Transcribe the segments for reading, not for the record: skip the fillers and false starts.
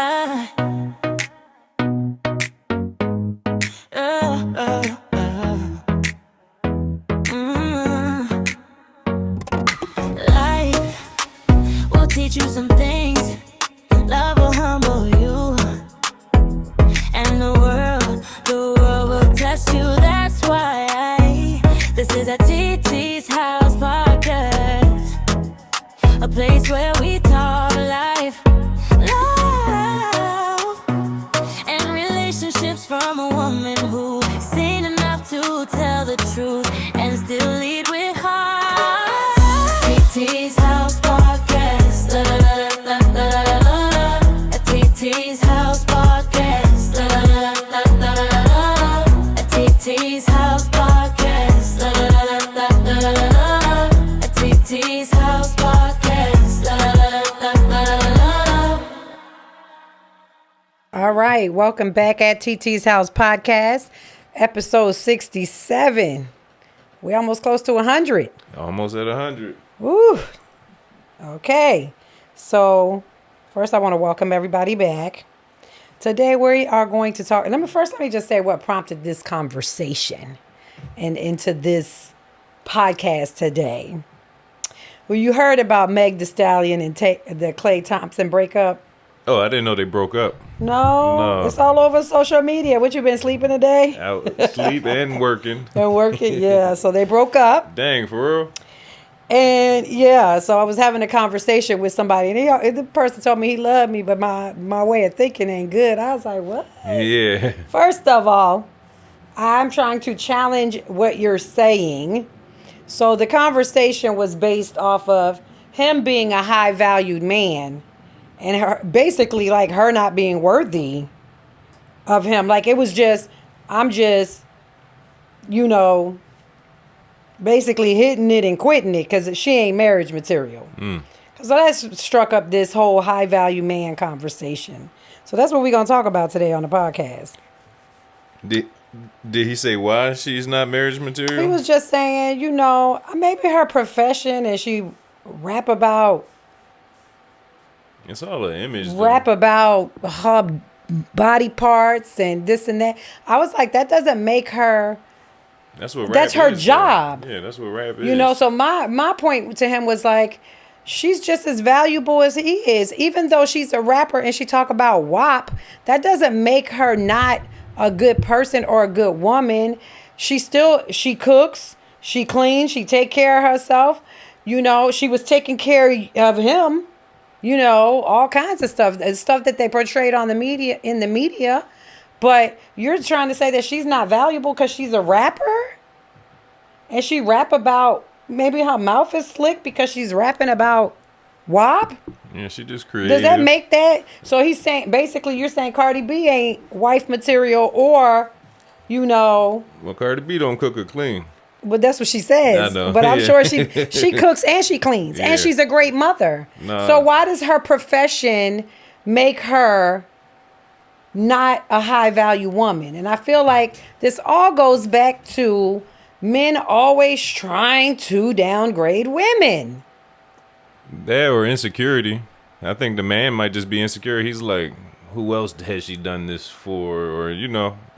Life will teach you some things. Love will humble you. And the world will test you. That's why this is a Titi's House podcast. A place where we talk life, love, and relationships from a woman who's seen enough to tell the truth and still lead with heart. Titi's House podcast. La, la, la, la, la, la, la, la. A Titi's House podcast. La, la, la, la, la, la, la, la. A Titi's House podcast. La, la, la, la, la, la, la, la. A Titi's House podcast. La, la, la, la, la, la, la, la. All right, welcome back at TT's House Podcast, episode 67. We're almost close to 100. Almost at 100. Woo. Okay, so first I want to welcome everybody back. Today we are going to talk. Let me just say what prompted this conversation and into this podcast today. Well, you heard about Meg Thee Stallion and the Klay Thompson breakup. Oh, I didn't know they broke up. No, it's all over social media. What, you been sleeping today? Out sleep and working. And working, yeah. So they broke up. Dang, for real? And yeah, so I was having a conversation with somebody, and the person told me he loved me, but my way of thinking ain't good. I was like, what? Yeah. First of all, I'm trying to challenge what you're saying. So the conversation was based off of him being a high-valued man, and her basically like her not being worthy of him. Like it was just, I'm just, basically hitting it and quitting it because she ain't marriage material. So that's struck up this whole high value man conversation. So that's what we're going to talk about today on the podcast. Did he say why she's not marriage material? He was just saying, maybe her profession, and she rap about It's all an image. rap about her body parts and this and that. I was like, that doesn't make her. That's what rap That's her is, job. though. Yeah, that's what rap is. So my point to him was like, she's just as valuable as he is. Even though she's a rapper and she talk about WAP, that doesn't make her not a good person or a good woman. She cooks, she cleans, she take care of herself. She was taking care of him. All kinds of stuff that they portrayed in the media. But you're trying to say that she's not valuable because she's a rapper? And she rap about, maybe her mouth is slick because she's rapping about WAP? Yeah, she just created. Does that make that? So he's saying, basically you're saying Cardi B ain't wife material or, Well, Cardi B don't cook or clean. But that's what she says. I know. But I'm Yeah. sure she cooks and she cleans. Yeah. And she's a great mother. Nah. So why does her profession make her not a high value woman? And I feel like this all goes back to men always trying to downgrade women. That or insecurity. I think the man might just be insecure. He's like, who else has she done this for? Or,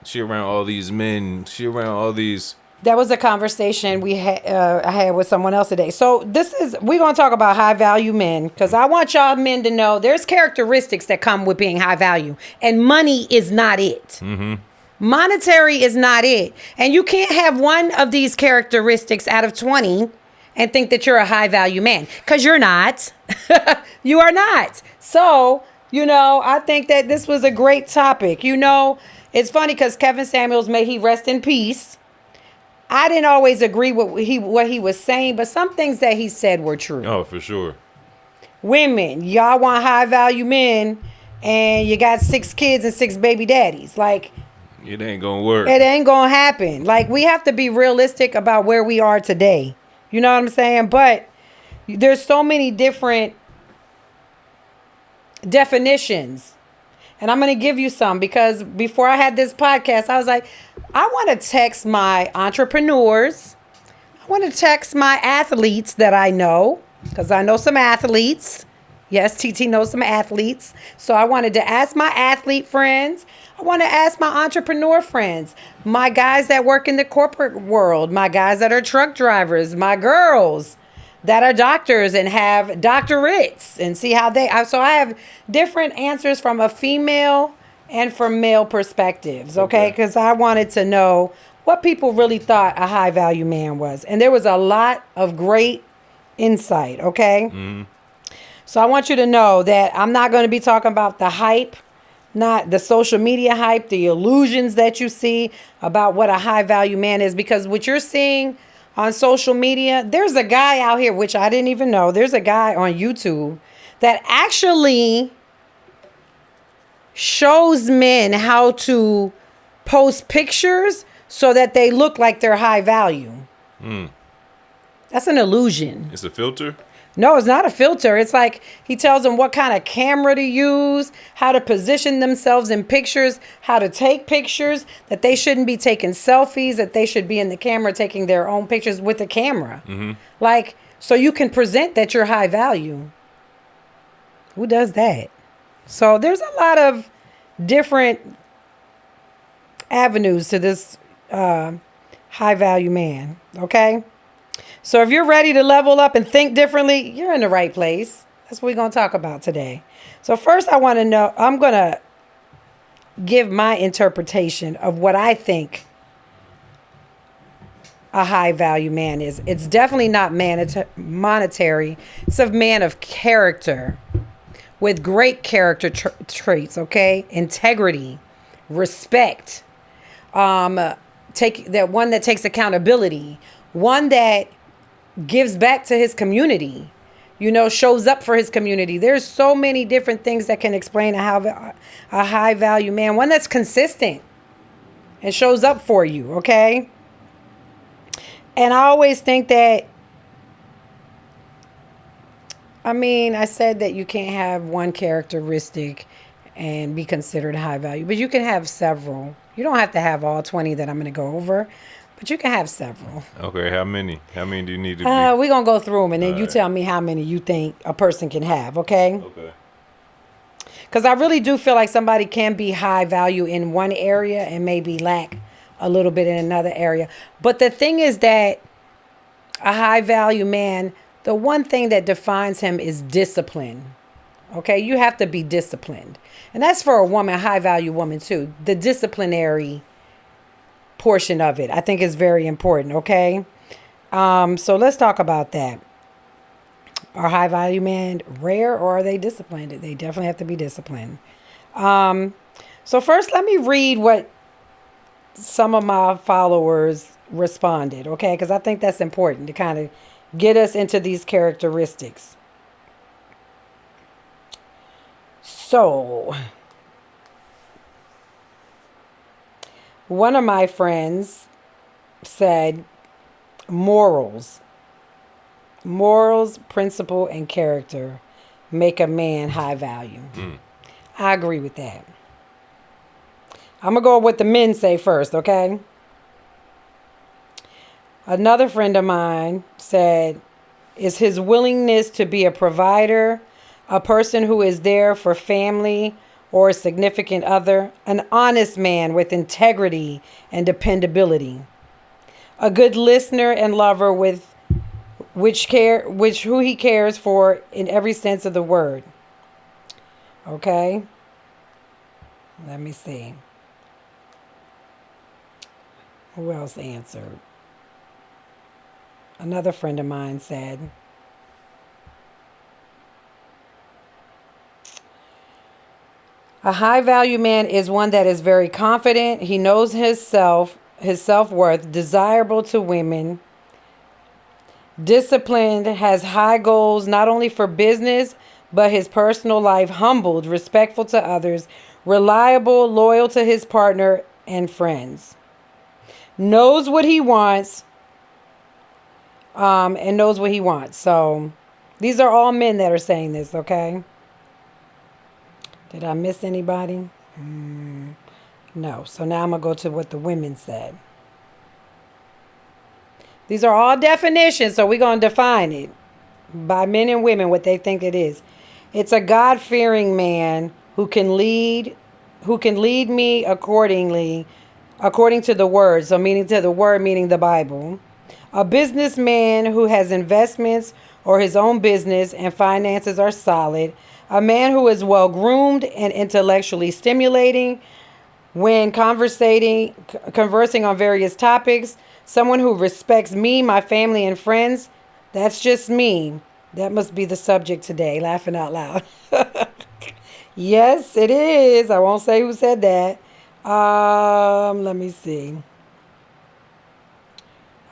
she around all these men. She around all these. That was a conversation I had with someone else today. So we're going to talk about high value men, because I want y'all men to know there's characteristics that come with being high value, and money is not it. Mm-hmm. Monetary is not it. And you can't have one of these characteristics out of 20 and think that you're a high value man, because you're not. You are not. So, I think that this was a great topic. It's funny because Kevin Samuels, may he rest in peace, I didn't always agree with what he was saying, but some things that he said were true. Oh, for sure. Women, y'all want high value men, and you got 6 kids and 6 baby daddies. Like, It ain't gonna work. it ain't gonna happen. Like, we have to be realistic about where we are today. You know what I'm saying? But there's so many different definitions. And I'm going to give you some, because before I had this podcast, I was like, I want to text my entrepreneurs. I want to text my athletes that I know, because I know some athletes. Yes, TT knows some athletes. So I wanted to ask my athlete friends. I want to ask my entrepreneur friends, my guys that work in the corporate world, my guys that are truck drivers, my girls that are doctors and have doctorates, and see how so I have different answers from a female and from male perspectives, okay? Because I wanted to know what people really thought a high value man was. And there was a lot of great insight, okay? So I want you to know that I'm not going to be talking about the hype, not the social media hype, the illusions that you see about what a high value man is, because what you're seeing on social media, there's a guy out here, which I didn't even know. There's a guy on YouTube that actually shows men how to post pictures so that they look like they're high value. That's an illusion. It's a filter? No, it's not a filter. It's like he tells them what kind of camera to use, how to position themselves in pictures, how to take pictures, that they shouldn't be taking selfies, that they should be in the camera taking their own pictures with the camera. Like, so you can present that you're high value. Who does that? So there's a lot of different avenues to this high value man, okay? So if you're ready to level up and think differently, you're in the right place. That's what we're going to talk about today. So first I want to know, I'm going to give my interpretation of what I think a high value man is. It's definitely not monetary. It's a man of character with great character traits, okay? Integrity, respect, one that takes accountability, one that gives back to his community, shows up for his community. There's so many different things that can explain a high value man. One that's consistent and shows up for you, okay? And I always think that, I said that you can't have one characteristic and be considered high value, but you can have several. You don't have to have all 20 that I'm going to go over, but you can have several. Okay, how many? How many do you need to be? We're going to go through them, and then you right. tell me how many you think a person can have, okay? Okay. Because I really do feel like somebody can be high value in one area and maybe lack a little bit in another area. But the thing is that a high value man, the one thing that defines him is discipline. Okay, you have to be disciplined. And that's for a woman, a high value woman too. The disciplinary portion of it, I think, is very important, okay? So let's talk about that. Are high value men rare, or are they disciplined? They definitely have to be disciplined. So first, let me read what some of my followers responded, okay? Because I think that's important to kind of get us into these characteristics. So, one of my friends said morals, principle, and character make a man high value. I agree with that. I'm going to go with what the men say first, okay? Another friend of mine said, is his willingness to be a provider, a person who is there for family or a significant other, an honest man with integrity and dependability, a good listener and lover with who he cares for in every sense of the word. Okay? Let me see. Who else answered? Another friend of mine said, a high value man is one that is very confident. He knows his self-worth, desirable to women, disciplined, has high goals, not only for business, but his personal life, humbled, respectful to others, reliable, loyal to his partner and friends, knows what he wants, and knows what he wants. So these are all men that are saying this, okay? Did I miss anybody? No. So now I'm going to go to what the women said. These are all definitions, so we're going to define it by men and women, what they think it is. It's a God-fearing man who can lead me according to the word. So meaning to the word, meaning the Bible. A businessman who has investments or his own business and finances are solid. A man who is well groomed and intellectually stimulating when conversing on various topics. Someone who respects me, my family, and friends. That's just me. That must be the subject today, laughing out loud. Yes, it is. I won't say who said that. Let me see.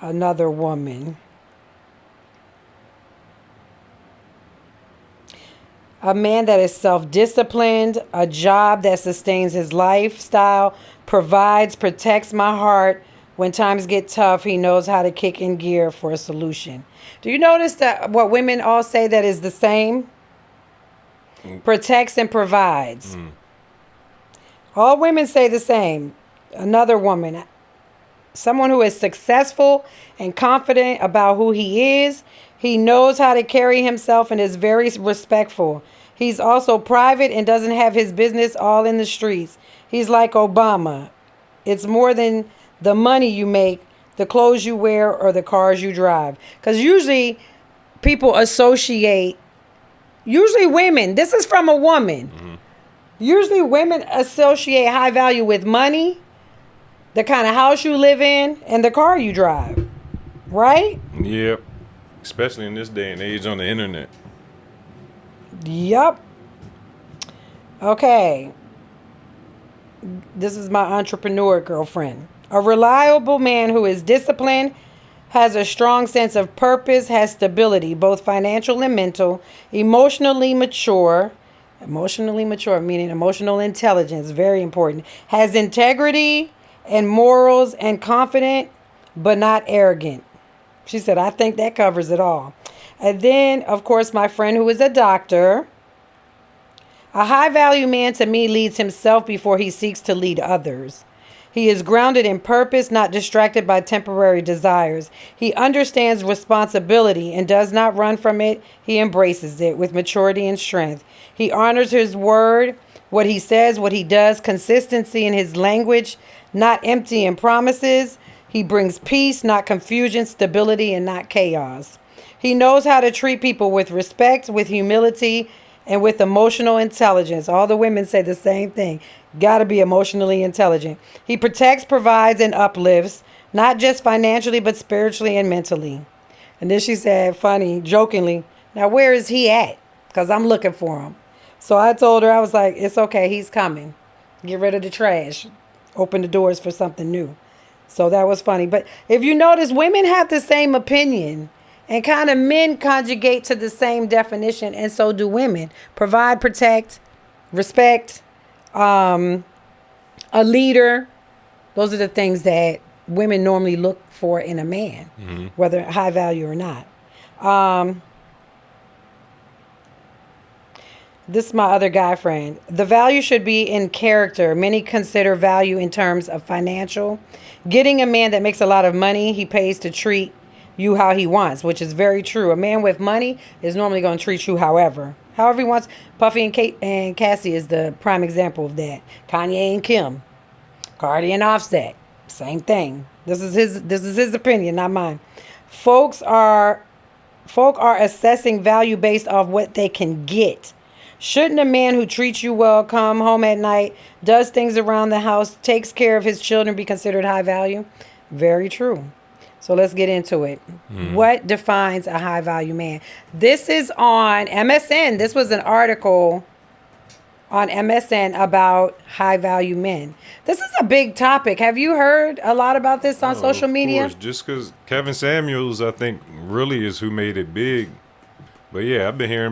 Another woman. A man that is self-disciplined, a job that sustains his lifestyle, provides, protects my heart. When times get tough, he knows how to kick in gear for a solution. Do you notice that what women all say that is the same? Protects and provides. All women say the same. Another woman, someone who is successful and confident about who he is. He knows how to carry himself and is very respectful. He's also private and doesn't have his business all in the streets. He's like Obama. It's more than the money you make, the clothes you wear, or the cars you drive. Because usually people associate, usually women, this is from a woman. Usually women associate high value with money, the kind of house you live in, and the car you drive. Right? Yep. Especially in this day and age on the internet. Yup. Okay. This is my entrepreneur girlfriend. A reliable man who is disciplined, has a strong sense of purpose, has stability, both financial and mental, emotionally mature, meaning emotional intelligence, very important, has integrity and morals, and confident, but not arrogant. She said, I think that covers it all. And then, of course, my friend who is a doctor. A high value man to me leads himself before he seeks to lead others. He is grounded in purpose, not distracted by temporary desires. He understands responsibility and does not run from it. He embraces it with maturity and strength. He honors his word, what he says, what he does, consistency in his language, not empty in promises. He brings peace, not confusion, stability, and not chaos. He knows how to treat people with respect, with humility, and with emotional intelligence. All the women say the same thing. Got to be emotionally intelligent. He protects, provides, and uplifts, not just financially, but spiritually and mentally. And then she said, funny, jokingly, now where is he at? Because I'm looking for him. So I told her, I was like, it's okay, he's coming. Get rid of the trash. Open the doors for something new. So that was funny. But if you notice, women have the same opinion. And kind of men conjugate to the same definition, and so do women. Provide, protect, respect, a leader. Those are the things that women normally look for in a man, whether high value or not. This is my other guy friend. The value should be in character. Many consider value in terms of financial. Getting a man that makes a lot of money, he pays to treat you how he wants, which is very true. A man with money is normally going to treat you however he wants. Puffy and Kate and Cassie is the prime example of that. Kanye and Kim, Cardi and Offset, same thing. This is his opinion, not mine. Folk are assessing value based off what they can get. Shouldn't a man who treats you well, come home at night, does things around the house, takes care of his children be considered high value? Very true. So let's get into it. What defines a high value man? This is on MSN. This was an article on MSN about high value men. This is a big topic. Have you heard a lot about this on social media? Of course, just because Kevin Samuels, I think, really is who made it big. But yeah, I've been hearing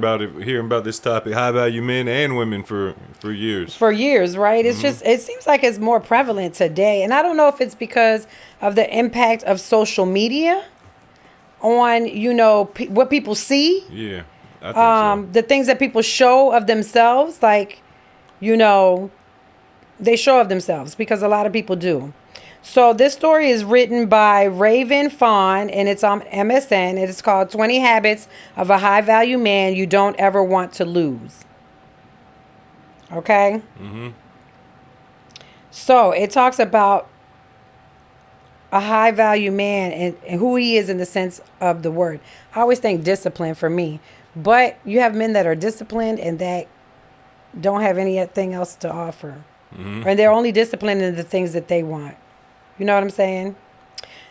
about this topic, high value men and women for years. For years, right? It's just, it seems like it's more prevalent today. And I don't know if it's because of the impact of social media on, what people see. Yeah, I think so. The things that people show of themselves, like, they show of themselves because a lot of people do. So this story is written by Raven Fawn, and it's on MSN. It is called 20 Habits of a High Value Man You Don't Ever Want to Lose. Okay? So it talks about a high value man and who he is in the sense of the word. I always think discipline for me. But you have men that are disciplined and that don't have anything else to offer. And they're only disciplined in the things that they want. You know what I'm saying?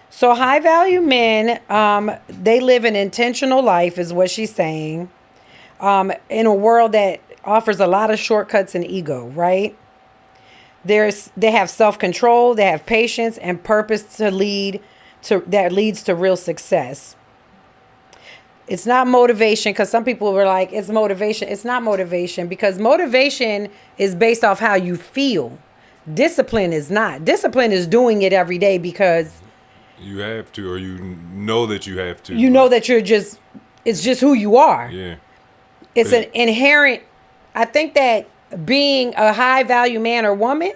So high value men, they live an intentional life is what she's saying. In a world that offers a lot of shortcuts and ego, right? They have self-control, they have patience and purpose that leads to real success. It's not motivation, because some people were like, it's motivation. It's not motivation, because motivation is based off how you feel. Discipline is not. Discipline is doing it every day because you have to, or you know that you have to. You know that it's just who you are. Yeah. It's an inherent, I think that being a high value man or woman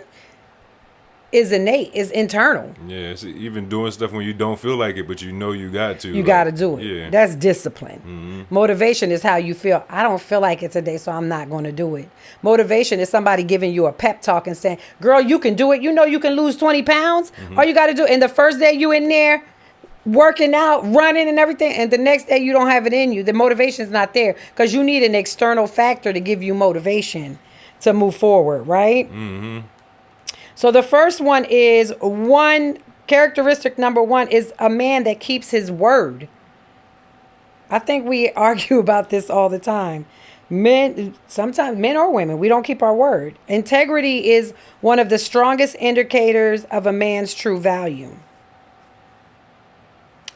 is innate, is internal. Yeah, it's even doing stuff when you don't feel like it, but you know you got to. You got to do it. Yeah. That's discipline. Motivation is how you feel. I don't feel like it today, so I'm not going to do it. Motivation is somebody giving you a pep talk and saying, girl, you can do it. You know you can lose 20 pounds. All you got to do, and the first day you in there working out, running and everything, and the next day you don't have it in you. The motivation is not there because you need an external factor to give you motivation to move forward, right? So the first one is characteristic number one is a man that keeps his word. I think we argue about this all the time. Sometimes men or women, we don't keep our word. Integrity is one of the strongest indicators of a man's true value.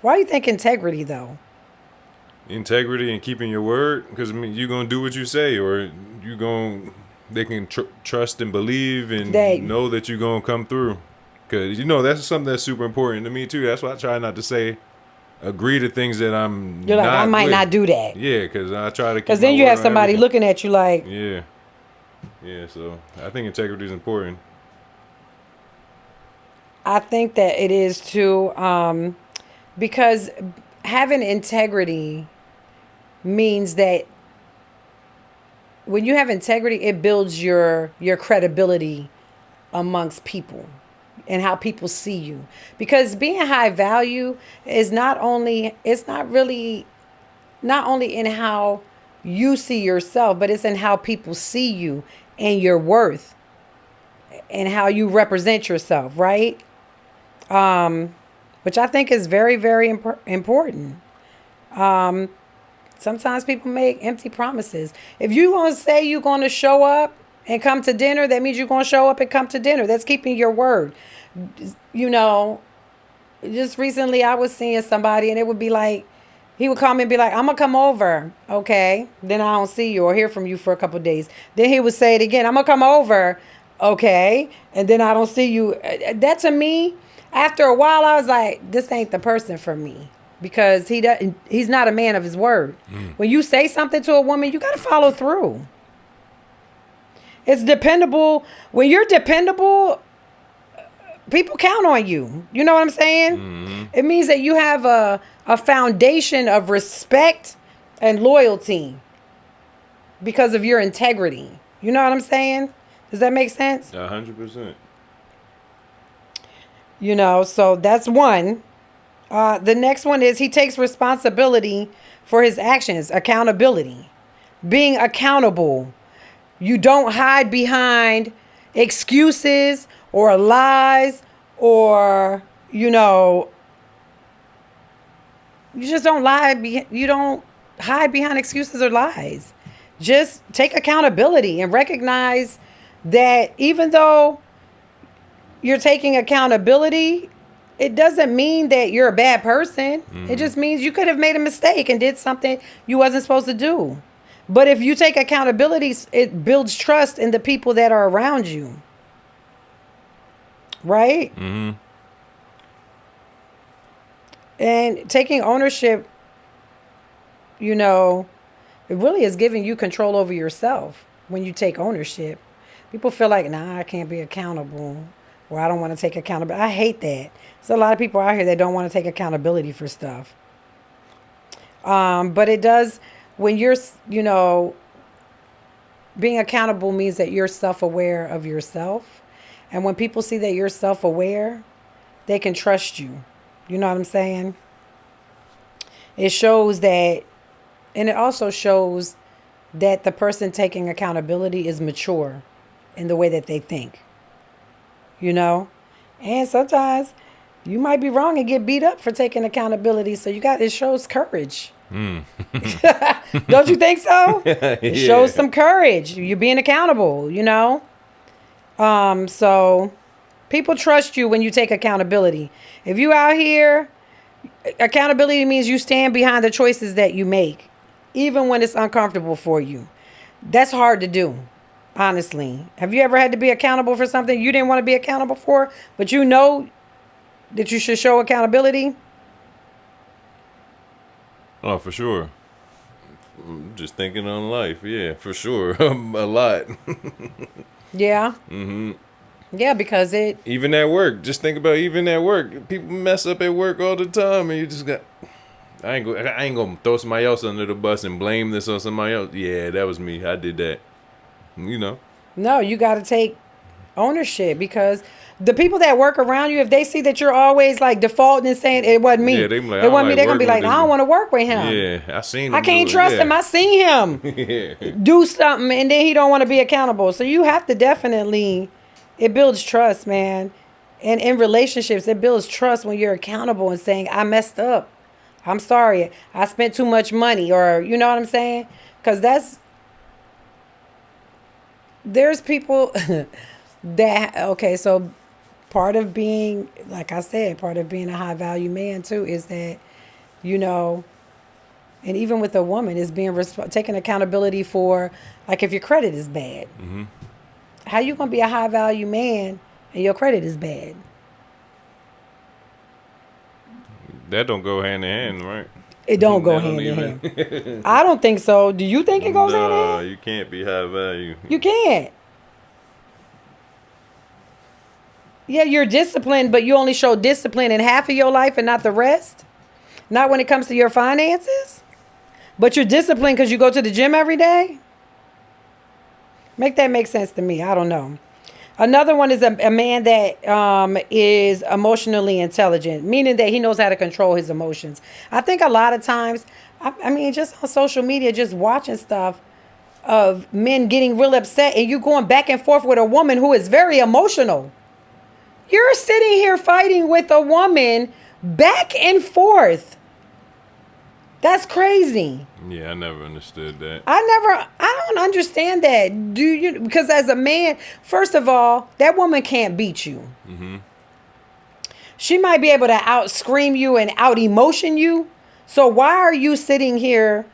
Why do you think integrity, though? Integrity and keeping your word, because you're going to do what you say, or they can trust and believe and know that you're going to come through. Because, that's something that's super important to me, too. That's why I try not to agree to things that I'm You're like, I might not do that. Yeah, because I try to keep because then you have somebody everything. Looking at you like. Yeah, so I think integrity is important. I think that it is, too, because having integrity means that when you have integrity, it builds your credibility amongst people and how people see you. Because being high value is not only in how you see yourself, but it's in how people see you and your worth and how you represent yourself, right? Which I think is very, very important. Sometimes people make empty promises. If you're going to say you're going to show up and come to dinner, that means you're going to show up and come to dinner. That's keeping your word. Just recently I was seeing somebody and it would be like, he would call me and be like, I'm going to come over. Okay. Then I don't see you or hear from you for a couple of days. Then he would say it again. I'm going to come over. Okay. And then I don't see you. That to me, after a while, I was like, this ain't the person for me. Because he's not a man of his word. When you say something to a woman, you got to follow through. It's dependable. When you're dependable, people count on you. You know what I'm saying? It means that you have a foundation of respect and loyalty because of your integrity. You know what I'm saying? Does that make sense? 100%. So that's one. The next one is he takes responsibility for his actions, accountability, being accountable. You don't hide behind excuses or lies or, you just don't lie. You don't hide behind excuses or lies. Just take accountability and recognize that even though you're taking accountability, it doesn't mean that you're a bad person. It just means you could have made a mistake and did something you wasn't supposed to do. But if you take accountability, it builds trust in the people that are around you. Right? And taking ownership, it really is giving you control over yourself when you take ownership. People feel like, nah, I can't be accountable. Well, I don't want to take accountability. I hate that. There's a lot of people out here that don't want to take accountability for stuff. But it does, when you're, being accountable means that you're self-aware of yourself. And when people see that you're self-aware, they can trust you. You know what I'm saying? It shows that, and it also shows that the person taking accountability is mature in the way that they think. And sometimes you might be wrong and get beat up for taking accountability. So it shows courage. Don't you think so? It shows some courage. You're being accountable, So people trust you when you take accountability. If you out here, accountability means you stand behind the choices that you make, even when it's uncomfortable for you. That's hard to do, honestly. Have you ever had to be accountable for something you didn't want to be accountable for, but you know that you should show accountability? Oh, for sure. Just thinking on life. Yeah, for sure. A lot. Yeah. Yeah, because even at work. Just think about even at work. People mess up at work all the time, and you just got. I ain't gonna throw somebody else under the bus and blame this on somebody else. Yeah, that was me. I did that. No, you got to take ownership, because the people that work around you, if they see that you're always like defaulting and saying it wasn't me, they like, it wasn't me, they're gonna be like, I don't want to work with him. Yeah, I seen him. I can't trust him. I seen him do something, and then he don't want to be accountable. So you have to definitely. It builds trust, man. And in relationships, it builds trust when you're accountable and saying, I messed up. I'm sorry. I spent too much money, or you know what I'm saying? Because there's people so part of being, like I said, part of being a high value man too is that, and even with a woman, is being taking accountability for, like, if your credit is bad. Mm-hmm. How you gonna be a high value man and your credit is bad? That don't go hand in hand, right? It don't go hand in hand. I don't think so. Do you think it goes hand in hand? No, you can't be high value. You can't. Yeah, you're disciplined, but you only show discipline in half of your life and not the rest. Not when it comes to your finances. But you're disciplined because you go to the gym every day. Make that make sense to me. I don't know. Another one is a man that is emotionally intelligent, meaning that he knows how to control his emotions. I think a lot of times, I mean, just on social media, just watching stuff of men getting real upset and you going back and forth with a woman who is very emotional. You're sitting here fighting with a woman back and forth. That's crazy. Yeah, I never understood that. I don't understand that. Do you? Because as a man, first of all, that woman can't beat you. Mm-hmm. She might be able to out scream you and out emotion you. So why are you sitting here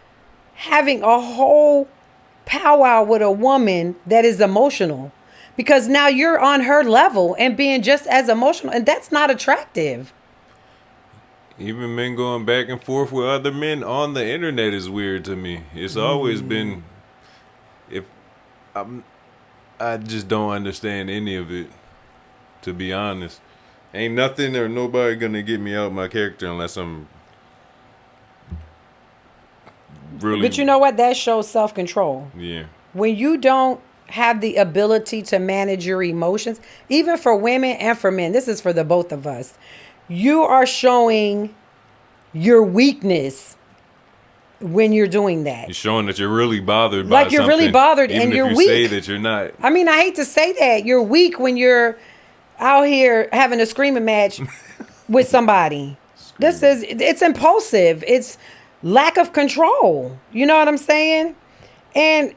having a whole powwow with a woman that is emotional? Because now you're on her level and being just as emotional, and that's not attractive. Even men going back and forth with other men on the internet is weird to me. It's always been, I just don't understand any of it, to be honest. Ain't nothing or nobody gonna get me out my character unless I'm really. But you know what? That shows self-control. Yeah. When you don't have the ability to manage your emotions, even for women and for men, this is for the both of us. You are showing your weakness when you're doing that. You're showing that you're really bothered by like you're something, really bothered even and if you're you weak. say that you're not. I mean, I hate to say that. You're weak when you're out here having a screaming match with somebody. It's impulsive. It's lack of control. You know what I'm saying? And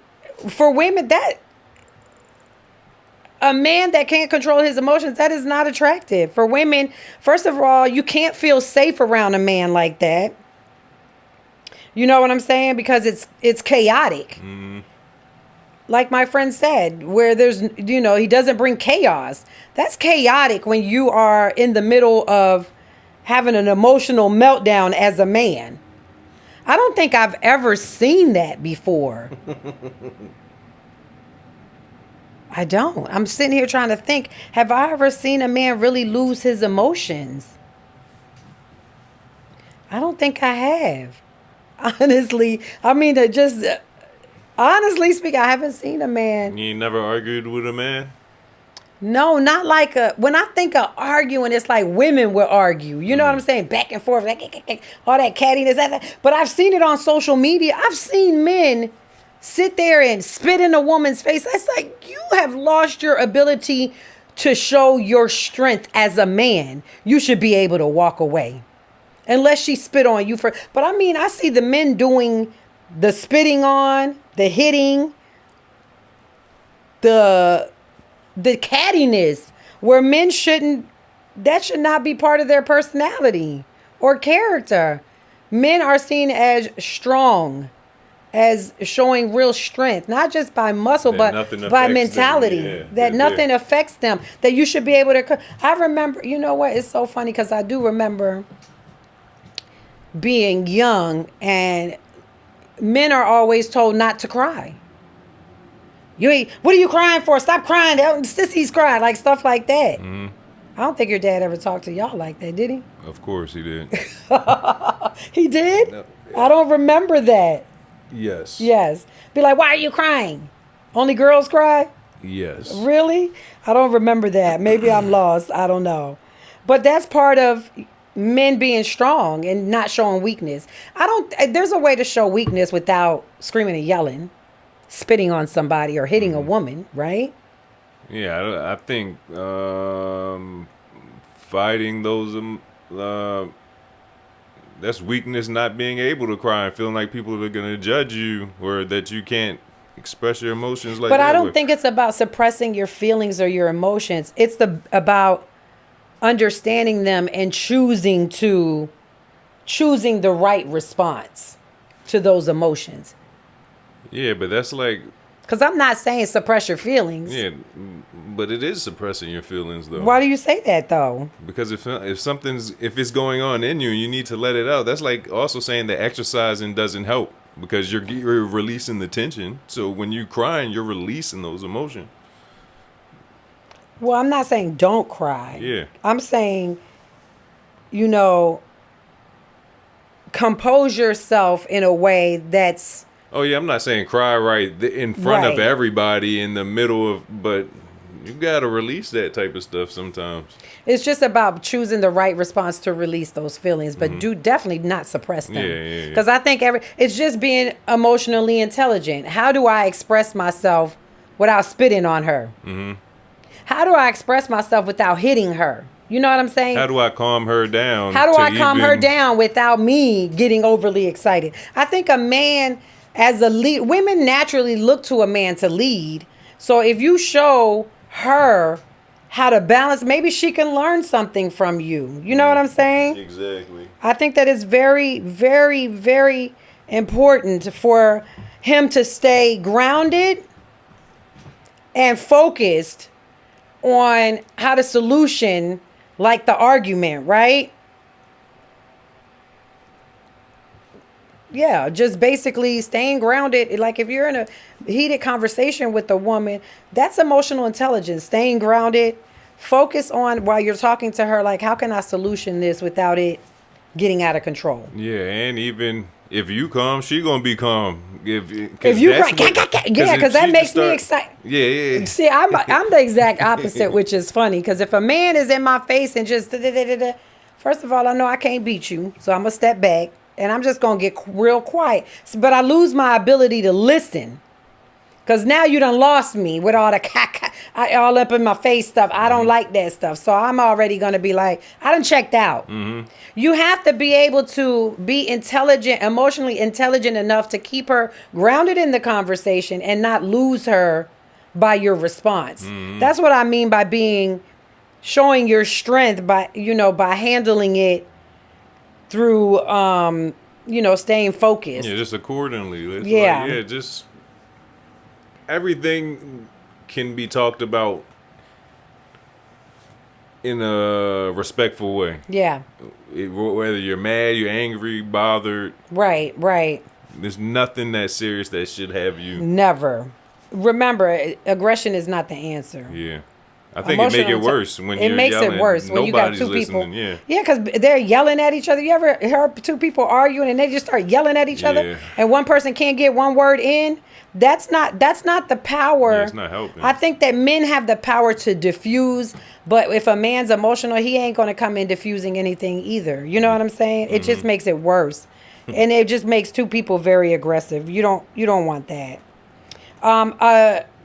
for women, that a man that can't control his emotions, that is not attractive. For women, first of all, you can't feel safe around a man like that. You know what I'm saying? Because it's chaotic. Mm. Like my friend said, where there's, he doesn't bring chaos. That's chaotic when you are in the middle of having an emotional meltdown as a man. I don't think I've ever seen that before. I don't. I'm sitting here trying to think. Have I ever seen a man really lose his emotions? I don't think I have. Honestly, I mean, honestly speaking, I haven't seen a man. You ain't never argued with a man? No, not like when I think of arguing, it's like women will argue. You know what I'm saying? Back and forth, like, all that cattiness. But I've seen it on social media. I've seen men sit there and spit in a woman's face. That's like, you have lost your ability to show your strength as a man. You should be able to walk away. Unless she spit on you first. But I mean, I see the men doing the spitting on, the hitting, the cattiness, where men that should not be part of their personality or character. Men are seen as strong, as showing real strength, not just by muscle, but by mentality. That nothing affects them. That you should be able to. I remember, you know what? It's so funny because I do remember being young, and men are always told not to cry. What are you crying for? Stop crying. Sissies cry, like stuff like that. Mm-hmm. I don't think your dad ever talked to y'all like that, did he? Of course he did. He did? No, yeah. I don't remember that. Yes. Yes. Be like, why are you crying? Only girls cry? Yes. Really? I don't remember that. Maybe I'm lost. I don't know. But that's part of men being strong and not showing weakness. There's a way to show weakness without screaming and yelling, spitting on somebody or hitting a woman, right? Yeah, I think fighting those that's weakness, not being able to cry and feeling like people are going to judge you or that you can't express your emotions like that. But I don't think it's about suppressing your feelings or your emotions. It's about understanding them and choosing the right response to those emotions. Yeah, but that's like... Because I'm not saying suppress your feelings. Yeah, but it is suppressing your feelings, though. Why do you say that, though? Because if it's going on in you and you need to let it out, that's like also saying that exercising doesn't help because you're releasing the tension. So when you're crying, you're releasing those emotions. Well, I'm not saying don't cry. Yeah. I'm saying, compose yourself in a way that's... Oh, yeah, I'm not saying cry right in front of everybody in the middle of... But you got to release that type of stuff sometimes. It's just about choosing the right response to release those feelings, but do definitely not suppress them. Yeah. Because I think it's just being emotionally intelligent. How do I express myself without spitting on her? Mm-hmm. How do I express myself without hitting her? You know what I'm saying? How do I calm her down? How do I calm her down without me getting overly excited? I think a man as a lead, women naturally look to a man to lead. So if you show her how to balance, maybe she can learn something from you. You know what I'm saying? Exactly. I think that it's very, very, very important for him to stay grounded and focused on how to solution like the argument, right? Yeah, just basically staying grounded. Like if you're in a heated conversation with a woman, that's emotional intelligence. Staying grounded, focus on while you're talking to her, like how can I solution this without it getting out of control? Yeah, and even if you calm, she gonna be calm. If you cry, because that makes me excited. Yeah. See, I'm the exact opposite, which is funny. Because if a man is in my face and just first of all, I know I can't beat you, so I'm gonna step back and I'm just gonna get real quiet. But I lose my ability to listen. Because now you done lost me with all the all up in my face stuff. I don't like that stuff. So I'm already going to be like, I done checked out. Mm-hmm. You have to be able to be intelligent, emotionally intelligent enough to keep her grounded in the conversation and not lose her by your response. Mm-hmm. That's what I mean by showing your strength by handling it through, staying focused. Yeah, just accordingly. It's just... Everything can be talked about in a respectful way. Yeah. Whether you're mad, you're angry, bothered. Right. There's nothing that serious that should have you. Never. remember, aggression is not the answer. Yeah. I think it make it worse when you're makes yelling. It worse when you got two people. Yeah, because they're yelling at each other. You ever heard two people arguing and they just start yelling at each other, and one person can't get one word in? That's not the power. Yeah, it's not helping. I think that men have the power to diffuse, but if a man's emotional, he ain't going to come in diffusing anything either. You know what I'm saying? It just makes it worse, and it just makes two people very aggressive. You don't want that.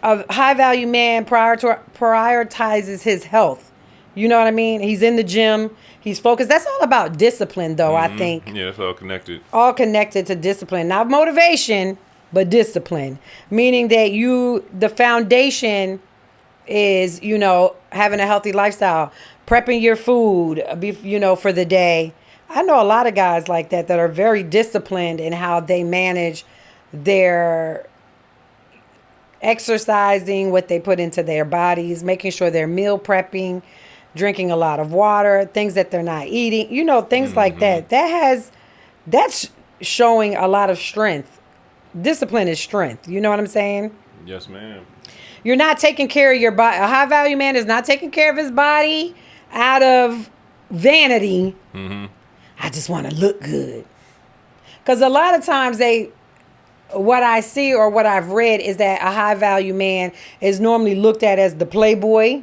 A high value man prioritizes his health. You know what I mean? He's in the gym. He's focused. That's all about discipline, though, I think. Yeah, it's all connected. All connected to discipline. Not motivation, but discipline. Meaning that the foundation is, having a healthy lifestyle, prepping your food, for the day. I know a lot of guys like that are very disciplined in how they manage their exercising, what they put into their bodies, making sure they're meal prepping, drinking a lot of water, things that they're not eating, things like that. That's showing a lot of strength. Discipline is strength. You know what I'm saying? Yes, ma'am. You're not taking care of your body. A high value man is not taking care of his body out of vanity. I just want to look good. Because a lot of times what I see or what I've read is that a high value man is normally looked at as the playboy,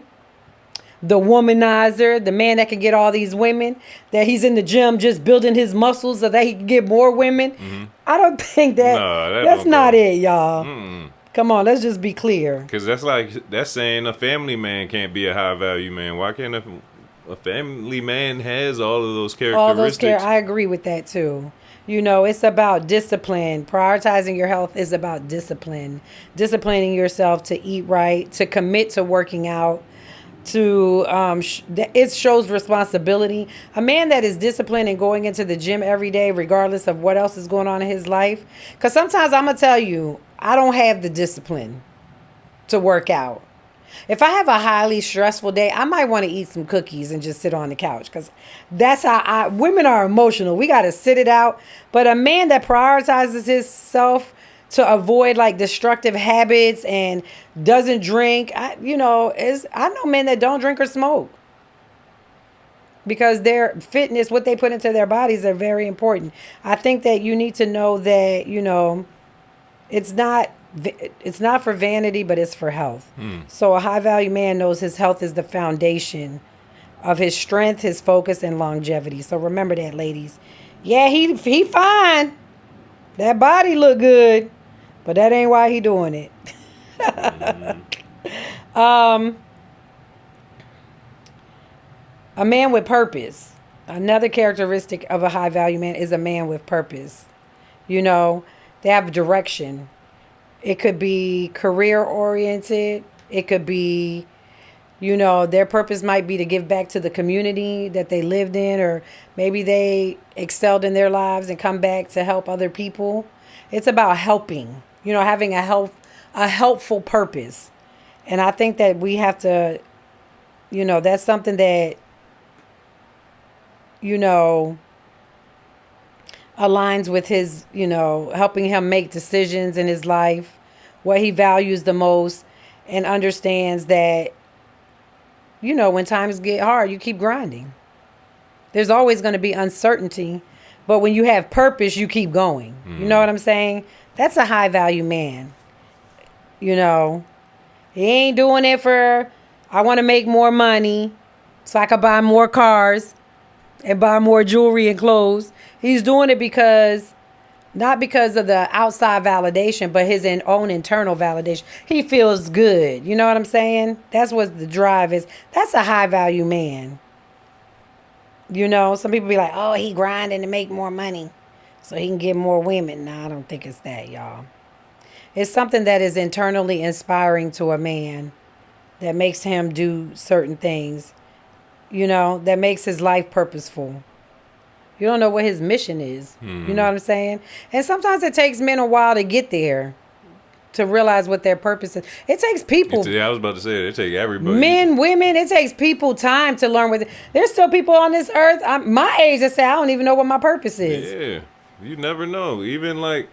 the womanizer, the man that can get all these women, that he's in the gym just building his muscles so that he can get more women. I don't think that's not it, y'all. Come on, let's just be clear. Because that's saying a family man can't be a high value man. Why can't a family man has all of those characteristics? I agree with that too. It's about discipline. Prioritizing your health is about discipline. Disciplining yourself to eat right, to commit to working out, it shows responsibility. A man that is disciplined and going into the gym every day, regardless of what else is going on in his life. Because sometimes I'm going to tell you, I don't have the discipline to work out. If I have a highly stressful day, I might want to eat some cookies and just sit on the couch, because that's how women are emotional. We got to sit it out. But a man that prioritizes himself to avoid like destructive habits and doesn't drink, I know men that don't drink or smoke, because their fitness, what they put into their bodies, are very important. I think that you need to know that, it's not for vanity, but it's for health. So a high value man knows his health is the foundation of his strength, his focus, and longevity. So remember that, ladies. Yeah, he fine. That body look good, but that ain't why he doing it. A man with purpose. Another characteristic of a high value man is a man with purpose. They have direction. It could be career oriented. It could be, their purpose might be to give back to the community that they lived in, or maybe they excelled in their lives and come back to help other people. It's about helping, having a helpful purpose. And I think that we have to, that's something that, aligns with his, helping him make decisions in his life, what he values the most, and understands that, when times get hard, you keep grinding. There's always going to be uncertainty, but when you have purpose, you keep going. You know what I'm saying? That's a high value man. He ain't doing it for, I want to make more money so I could buy more cars and buy more jewelry and clothes. He's doing it not because of the outside validation, but his own internal validation. He feels good. You know what I'm saying? That's what the drive is. That's a high value man. Some people be like, oh, he grinding to make more money so he can get more women. No, I don't think it's that, y'all. It's something that is internally inspiring to a man, that makes him do certain things, that makes his life purposeful. You don't know what his mission is. You know what I'm saying? And sometimes it takes men a while to get there, to realize what their purpose is. It takes people. I was about to say, it takes everybody. Men, women, it takes people time to learn what. There's still people on this earth, my age, that say, I don't even know what my purpose is. Yeah. You never know. Even like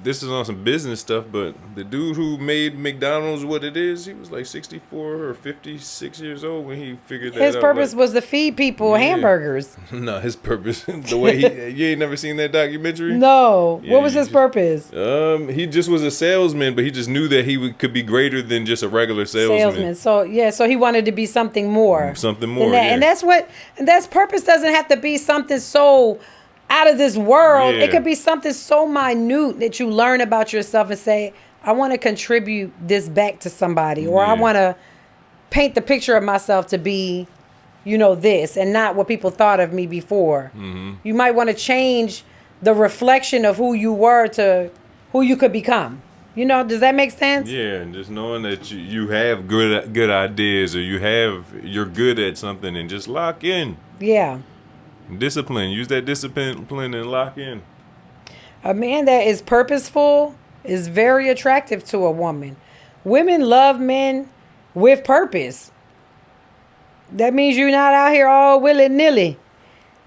this is on some business stuff, but the dude who made McDonald's what it is, he was like 64 or 56 years old when he figured that out. His purpose was to feed people hamburgers. No, his purpose, the way you ain't never seen that documentary? No. Yeah, What was his purpose? He just was a salesman, but he just knew that could be greater than just a regular salesman. So he wanted to be something more. Something more, than that. yeah. And that's purpose doesn't have to be something so out of this world. Yeah. It could be something so minute that you learn about yourself and say, I want to contribute this back to somebody, or I want to paint the picture of myself to be, this and not what people thought of me before. Mm-hmm. You might want to change the reflection of who you were to who you could become. Does that make sense? Yeah, and just knowing that you have good ideas, or you're good at something, and just lock in. Yeah. Discipline. Use that discipline and lock in. A man that is purposeful is very attractive to a woman. Women love men with purpose. That means you're not out here all willy-nilly.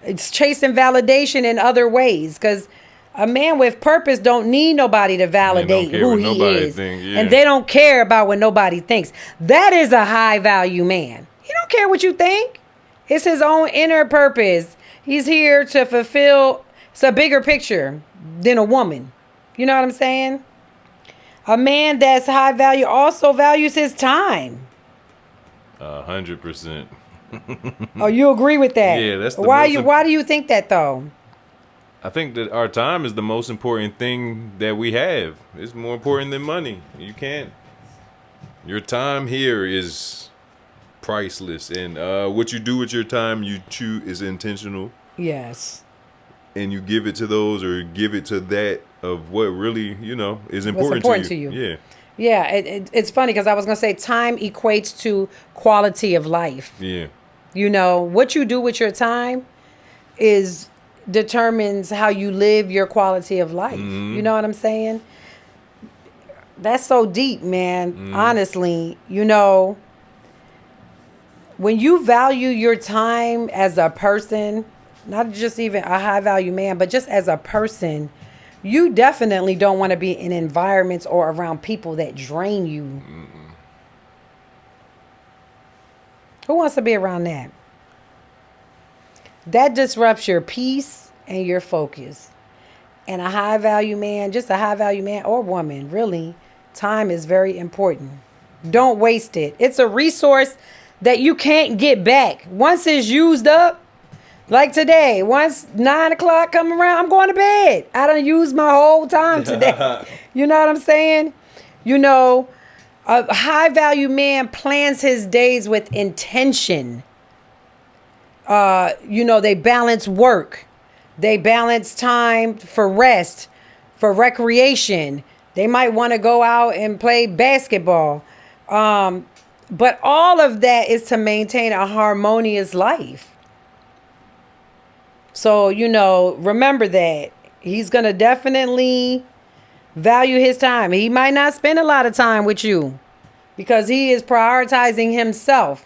It's chasing validation in other ways, because a man with purpose don't need nobody to validate who he is. And they don't care about what nobody thinks. That is a high value man. He don't care what you think. It's his own inner purpose. He's here to fulfill. It's a bigger picture than a woman. You know what I'm saying? A man that's high value also values his time. 100%. Oh, you agree with that? Yeah, that's the why do you think that though? I think that our time is the most important thing that we have. It's more important than money. Your time here is priceless, and what you do with your time, you choose, is intentional. Yes. And you give it to those, or give it to that of what really, is important to you. Yeah. Yeah, it's funny because I was going to say time equates to quality of life. Yeah. What you do with your time determines how you live your quality of life. Mm-hmm. You know what I'm saying? That's so deep, man. Mm-hmm. Honestly, when you value your time as a person, not just even a high value man, but just as a person, you definitely don't want to be in environments or around people that drain you. Mm-mm. Who wants to be around that? That disrupts your peace and your focus. And a high value man, just a high value man or woman, really, time is very important. Don't waste it. It's a resource that you can't get back. Once it's used up, like today, once 9 o'clock come around, I'm going to bed. I done used my whole time today. You know what I'm saying? A high value man plans his days with intention. They balance work. They balance time for rest, for recreation. They might want to go out and play basketball. But all of that is to maintain a harmonious life. So, remember that. He's going to definitely value his time. He might not spend a lot of time with you because he is prioritizing himself.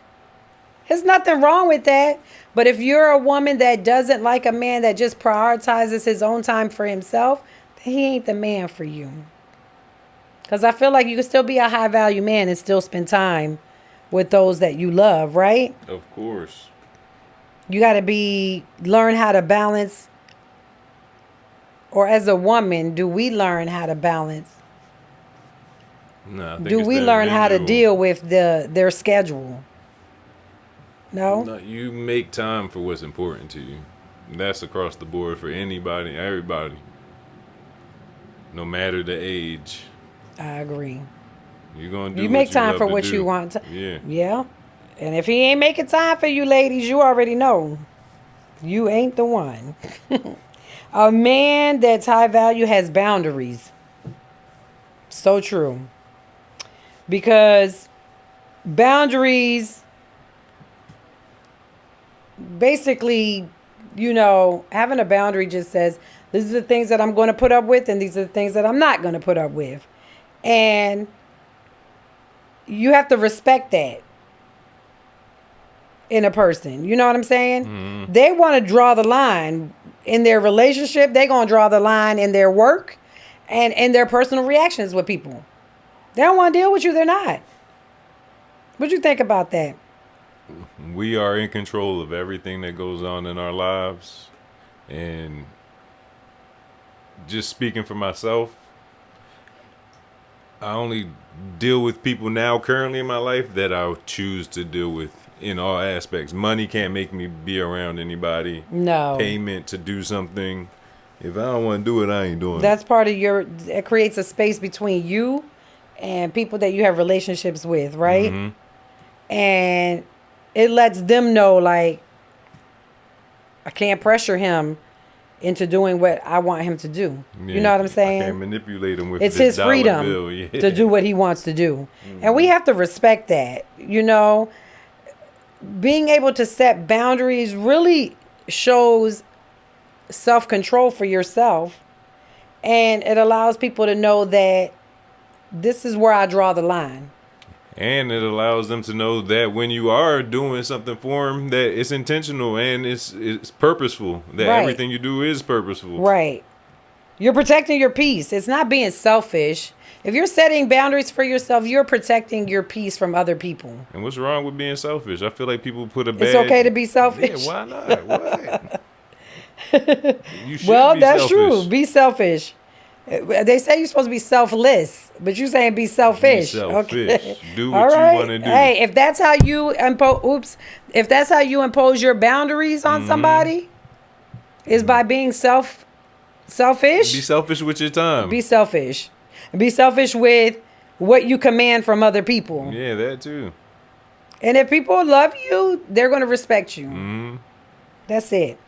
There's nothing wrong with that. But if you're a woman that doesn't like a man that just prioritizes his own time for himself, then he ain't the man for you. Because I feel like you can still be a high value man and still spend time with those that you love, right? Of course. You got to learn how to balance. Or as a woman, do we learn how to balance? No, I think do we learn how to deal with their schedule? No, you make time for what's important to you. That's across the board for anybody, everybody. No matter the age. I agree. You're gonna do. You make time for what you want. Yeah. And if he ain't making time for you, ladies, you already know. You ain't the one. A man that's high value has boundaries. So true. Because boundaries, basically, having a boundary just says, these are the things that I'm going to put up with and these are the things that I'm not going to put up with. And you have to respect that in a person. You know what I'm saying? Mm-hmm. They want to draw the line in their relationship. They're going to draw the line in their work. and their personal reactions with people. They don't want to deal with you. They're not. What you think about that? We are in control of everything that goes on in our lives. And just speaking for myself, I only deal with people now currently in my life that I choose to deal with in all aspects. Money can't make me be around anybody. No. Payment to do something. If I don't want to do it, I ain't doing That's part of it creates a space between you and people that you have relationships with, right? Mm-hmm. And it lets them know, like, I can't pressure him into doing what I want him to do. Yeah, you know what I'm saying? I can't manipulate him with it's this his freedom bill. Yeah. to do what he wants to do. Mm-hmm. And we have to respect that. You know, being able to set boundaries really shows self-control for yourself. And it allows people to know that this is where I draw the line. And it allows them to know that when you are doing something for them, that it's intentional and it's purposeful. That Right. everything you do is purposeful. Right. You're protecting your peace. It's not being selfish. If you're setting boundaries for yourself, you're protecting your peace from other people. And what's wrong with being selfish? I feel like people put a bad... It's okay to be selfish. Yeah, why not? What? You should Well, be that's selfish. true. Be selfish. They say you're supposed to be selfless, but you're saying be selfish. Be selfish. Okay. Do All what right. you want to do. Hey, if that's how you if that's how you impose your boundaries on somebody, is by being selfish. Be selfish with your time. Be selfish. Be selfish with what you command from other people. Yeah, that too. And if people love you, they're going to respect you. Mm-hmm. That's it.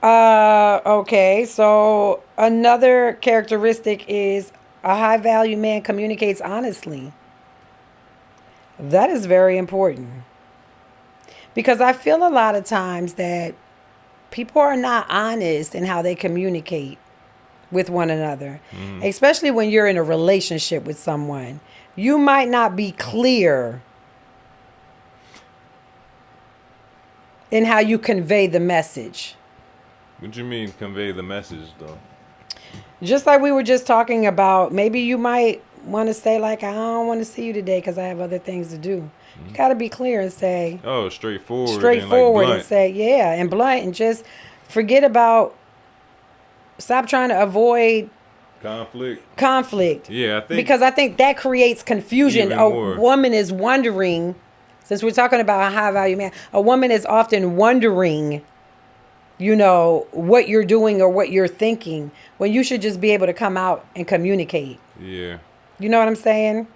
Okay, so another characteristic is a high value man communicates honestly. That is very important. Because I feel a lot of times that people are not honest in how they communicate with one another, especially when you're in a relationship with someone. You might not be clear in how you convey the message. What you mean convey the message, though? Just like we were just talking about, maybe you might want to say, like, I don't want to see you today because I have other things to do. You got to be clear and say... Oh, straightforward. Straightforward and, and say, yeah, and blunt, and just forget about... Stop trying to avoid... Conflict. Yeah, I think... Because I think that creates confusion. Even A more. woman is wondering, since we're talking about a high value man, a woman is often wondering, you know, what you're doing or what you're thinking, when you should just be able to come out and communicate. Yeah. You know what I'm saying?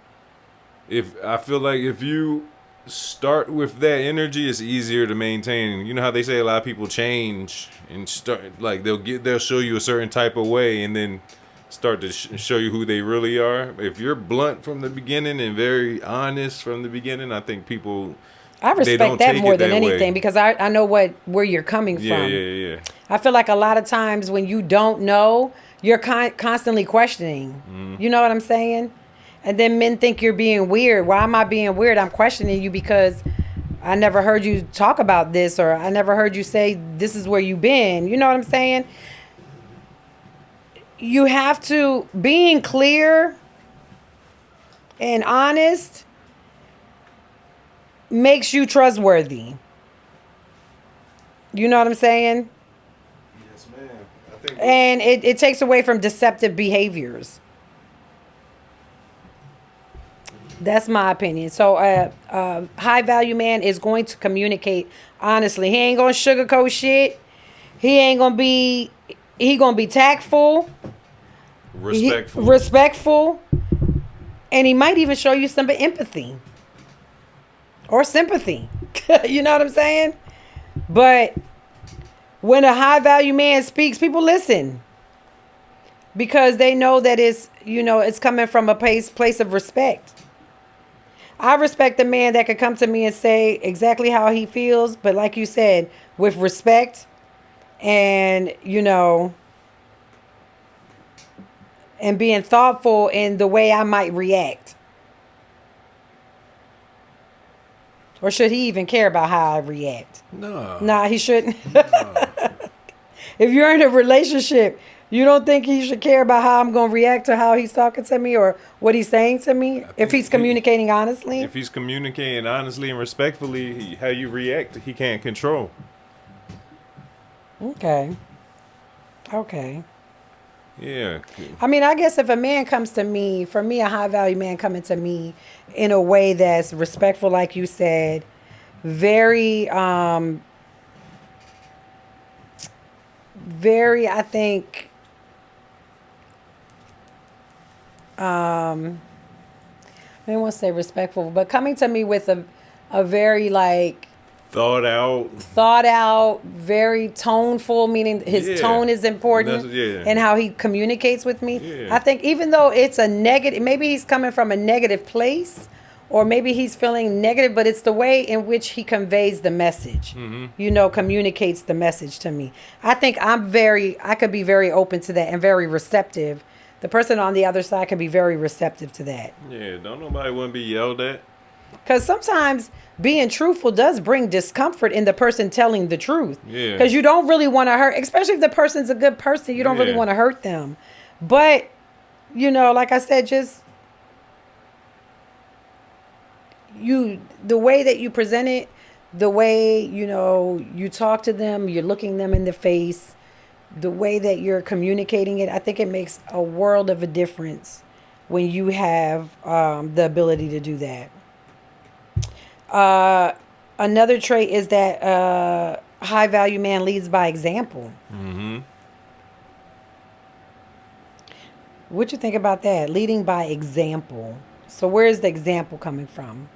I feel like if you start with that energy, it's easier to maintain. You know how they say a lot of people change and start, like, they'll show you a certain type of way and then start to show you who they really are. If you're blunt from the beginning and very honest from the beginning, I think people... I respect that more than anything way. because I know where you're coming from. Yeah. I feel like a lot of times when you don't know, you're constantly questioning. You know what I'm saying? And then men think you're being weird. Why am I being weird? I'm questioning you because I never heard you talk about this, or I never heard you say this is where you've been. You know what I'm saying? You have to, being clear and honest makes you trustworthy. You know what I'm saying? Yes, ma'am. I think... And it takes away from deceptive behaviors. That's my opinion. So a high value man is going to communicate honestly. He ain't going to sugarcoat shit. He going to be tactful. Respectful. And he might even show you some empathy. Or sympathy. You know what I'm saying? But when a high value man speaks, people listen. Because they know that it's coming from a place of respect. I respect a man that could come to me and say exactly how he feels, but like you said, with respect and, and being thoughtful in the way I might react. Or should he even care about how I react? No. Nah, he shouldn't. No. If you're in a relationship, You don't think he should care about how I'm going to react to how he's talking to me or what he's saying to me? If he's communicating honestly? If he's communicating honestly and respectfully, how you react, he can't control. Okay. Yeah. I mean, I guess if a man comes to me, for me, a high value man coming to me in a way that's respectful, like you said, very, I think, I don't want to say respectful, but coming to me with a very like thought out, very toneful, meaning his tone is important and how he communicates with me. Yeah. I think even though it's a negative, maybe he's coming from a negative place or maybe he's feeling negative, but it's the way in which he conveys the message, communicates the message to me. I think I could be very open to that and very receptive. The person on the other side could be very receptive to that. Yeah, don't nobody want to be yelled at. Because sometimes being truthful does bring discomfort in the person telling the truth. Yeah. Because you don't really want to hurt, especially if the person's a good person, you don't really want to hurt them. But, like I said, just the way that you present it, the way, you talk to them, you're looking them in the face, the way that you're communicating it, I think it makes a world of a difference when you have the ability to do that. Another trait is that high value man leads by example. Mm-hmm. What you think about that? Leading by example. So where is the example coming from?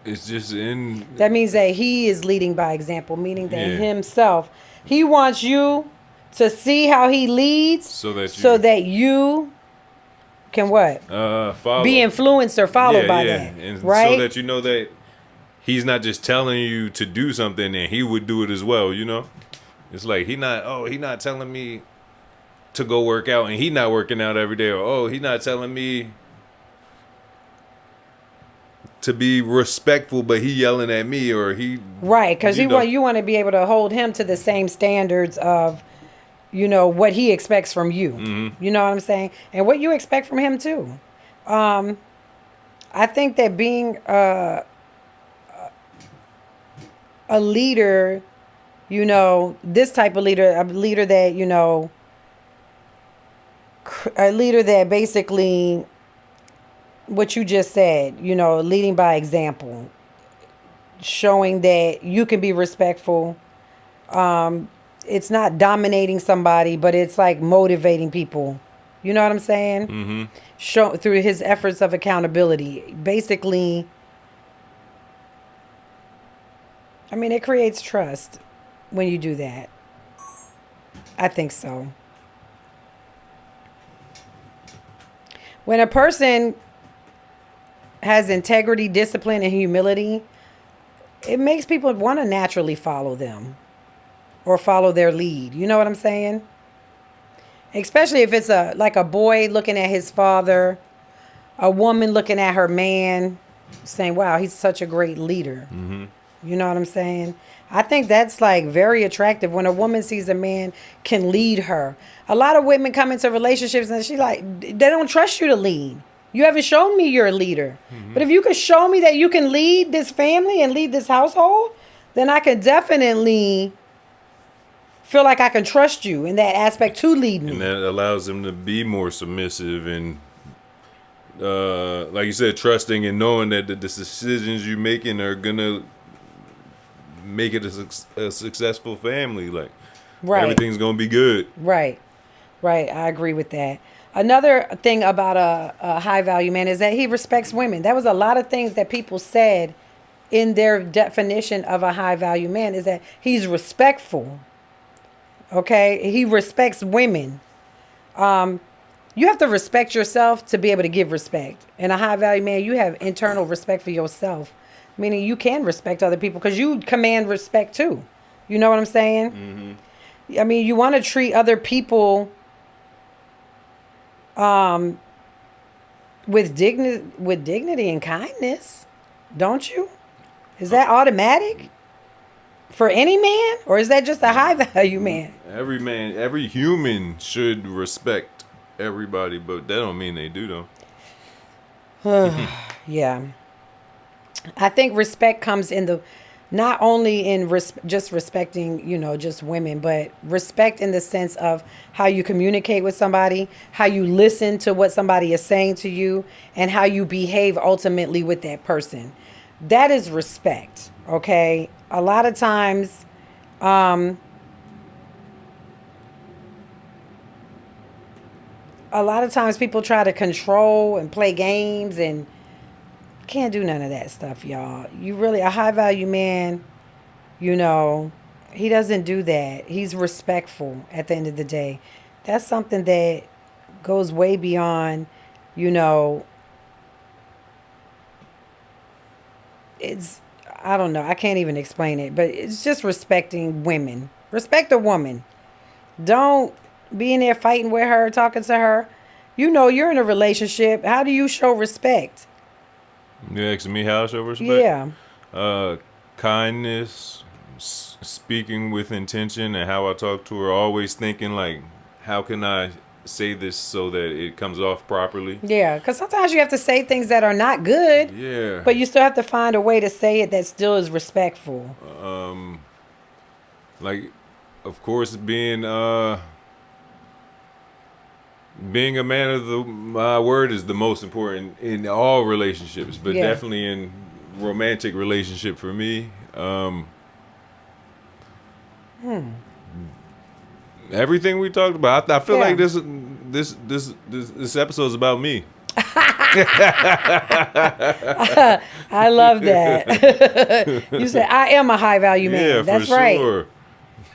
It's just in. That means that he is leading by example, meaning that himself, he wants you to see how he leads, so that you can what? Follow. Be influenced or followed by that. And right? so that you know that he's not just telling you to do something and he would do it as well, It's like he not telling me to go work out and he not working out every day, or he not telling me to be respectful but he yelling at me, or he right, because you want to be able to hold him to the same standards of what he expects from you. Mm-hmm. You know what I'm saying? And what you expect from him too. I think that being a leader, this type of leader, a leader that basically, what you just said, leading by example, showing that you can be respectful. It's not dominating somebody, but it's like motivating people. You know what I'm saying? Mm-hmm. Through his efforts of accountability. Basically, I mean, it creates trust when you do that. I think so. When a person has integrity, discipline, and humility, it makes people want to naturally follow them or follow their lead. You know what I'm saying? Especially if it's like a boy looking at his father, a woman looking at her man, saying, wow, he's such a great leader. Mm-hmm. You know what I'm saying? I think that's like very attractive when a woman sees a man can lead her. A lot of women come into relationships and they don't trust you to lead. You haven't shown me you're a leader. Mm-hmm. But if you could show me that you can lead this family and lead this household, then I can definitely feel like I can trust you in that aspect to lead me. And that allows them to be more submissive and, like you said, trusting and knowing that the decisions you're making are going to make it a successful family. Like, everything's going to be good. Right. I agree with that. Another thing about a high value man is that he respects women. That was a lot of things that people said in their definition of a high value man, is that he's respectful. Okay? He respects women. You have to respect yourself to be able to give respect. And a high value man, you have internal respect for yourself, meaning you can respect other people because you command respect too. You know what I'm saying? Mm-hmm. I mean, you want to treat other people with dignity and kindness, don't you? Is that automatic? For any man? Or is that just a high value man? Man, every human should respect everybody, but that don't mean they do though. Yeah. I think respect comes in the, not only in just respecting, just women, but respect in the sense of how you communicate with somebody, how you listen to what somebody is saying to you, and how you behave ultimately with that person. That is respect, okay? A lot of times, people try to control and play games, and can't do none of that stuff, y'all. You really, a high value man, he doesn't do that. He's respectful at the end of the day. That's something that goes way beyond, it's, I don't know. I can't even explain it, but it's just respecting women. Respect a woman. Don't be in there fighting with her, talking to her. You're in a relationship. How do you show respect? You asking me how I show respect? Yeah. Kindness, speaking with intention, and how I talk to her. Always thinking like, how can I say this so that it comes off properly? Yeah, because sometimes you have to say things that are not good. Yeah. But you still have to find a way to say it that still is respectful. Like, of course, being a man of my word is the most important in all relationships, but definitely in romantic relationship for me. Everything we talked about, I feel like this episode is about me. I love that. You said I am a high value man. Yeah, that's for right. Sure.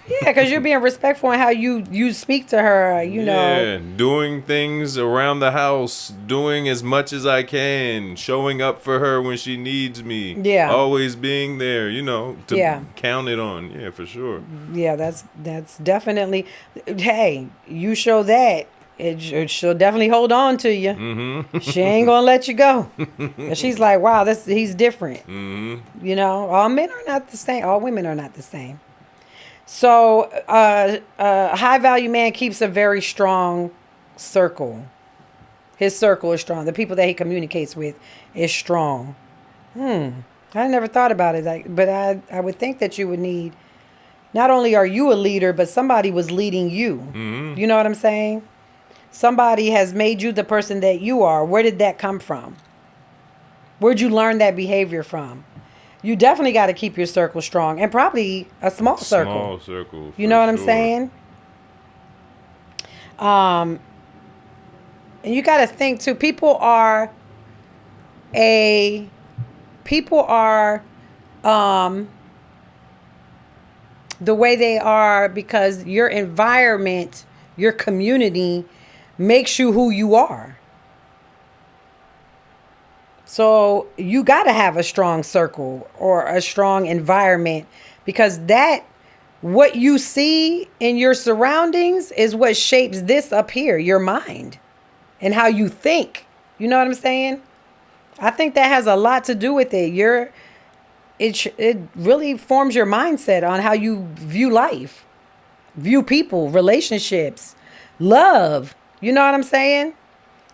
Yeah, because you're being respectful in how you speak to her, Yeah, doing things around the house, doing as much as I can, showing up for her when she needs me. Yeah. Always being there, to count it on. Yeah, for sure. Yeah, that's definitely, hey, you show that. She'll definitely hold on to you. Mm-hmm. She ain't gonna let you go. And she's like, wow, he's different. Mm-hmm. All men are not the same. All women are not the same. So, a high value man keeps a very strong circle. His circle is strong. The people that he communicates with is strong. I never thought about it, but I would think that you would need, not only are you a leader, but somebody was leading you. Mm-hmm. You know what I'm saying? Somebody has made you the person that you are. Where did that come from? Where'd you learn that behavior from? You definitely got to keep your circle strong, and probably a small circle. Small circle. You know what I'm saying? And you got to think too. People are the way they are because your environment, your community makes you who you are. So you got to have a strong circle or a strong environment, because what you see in your surroundings is what shapes this up here, your mind and how you think. You know what I'm saying? I think that has a lot to do with it. It really forms your mindset on how you view life, view people, relationships, love. You know what I'm saying?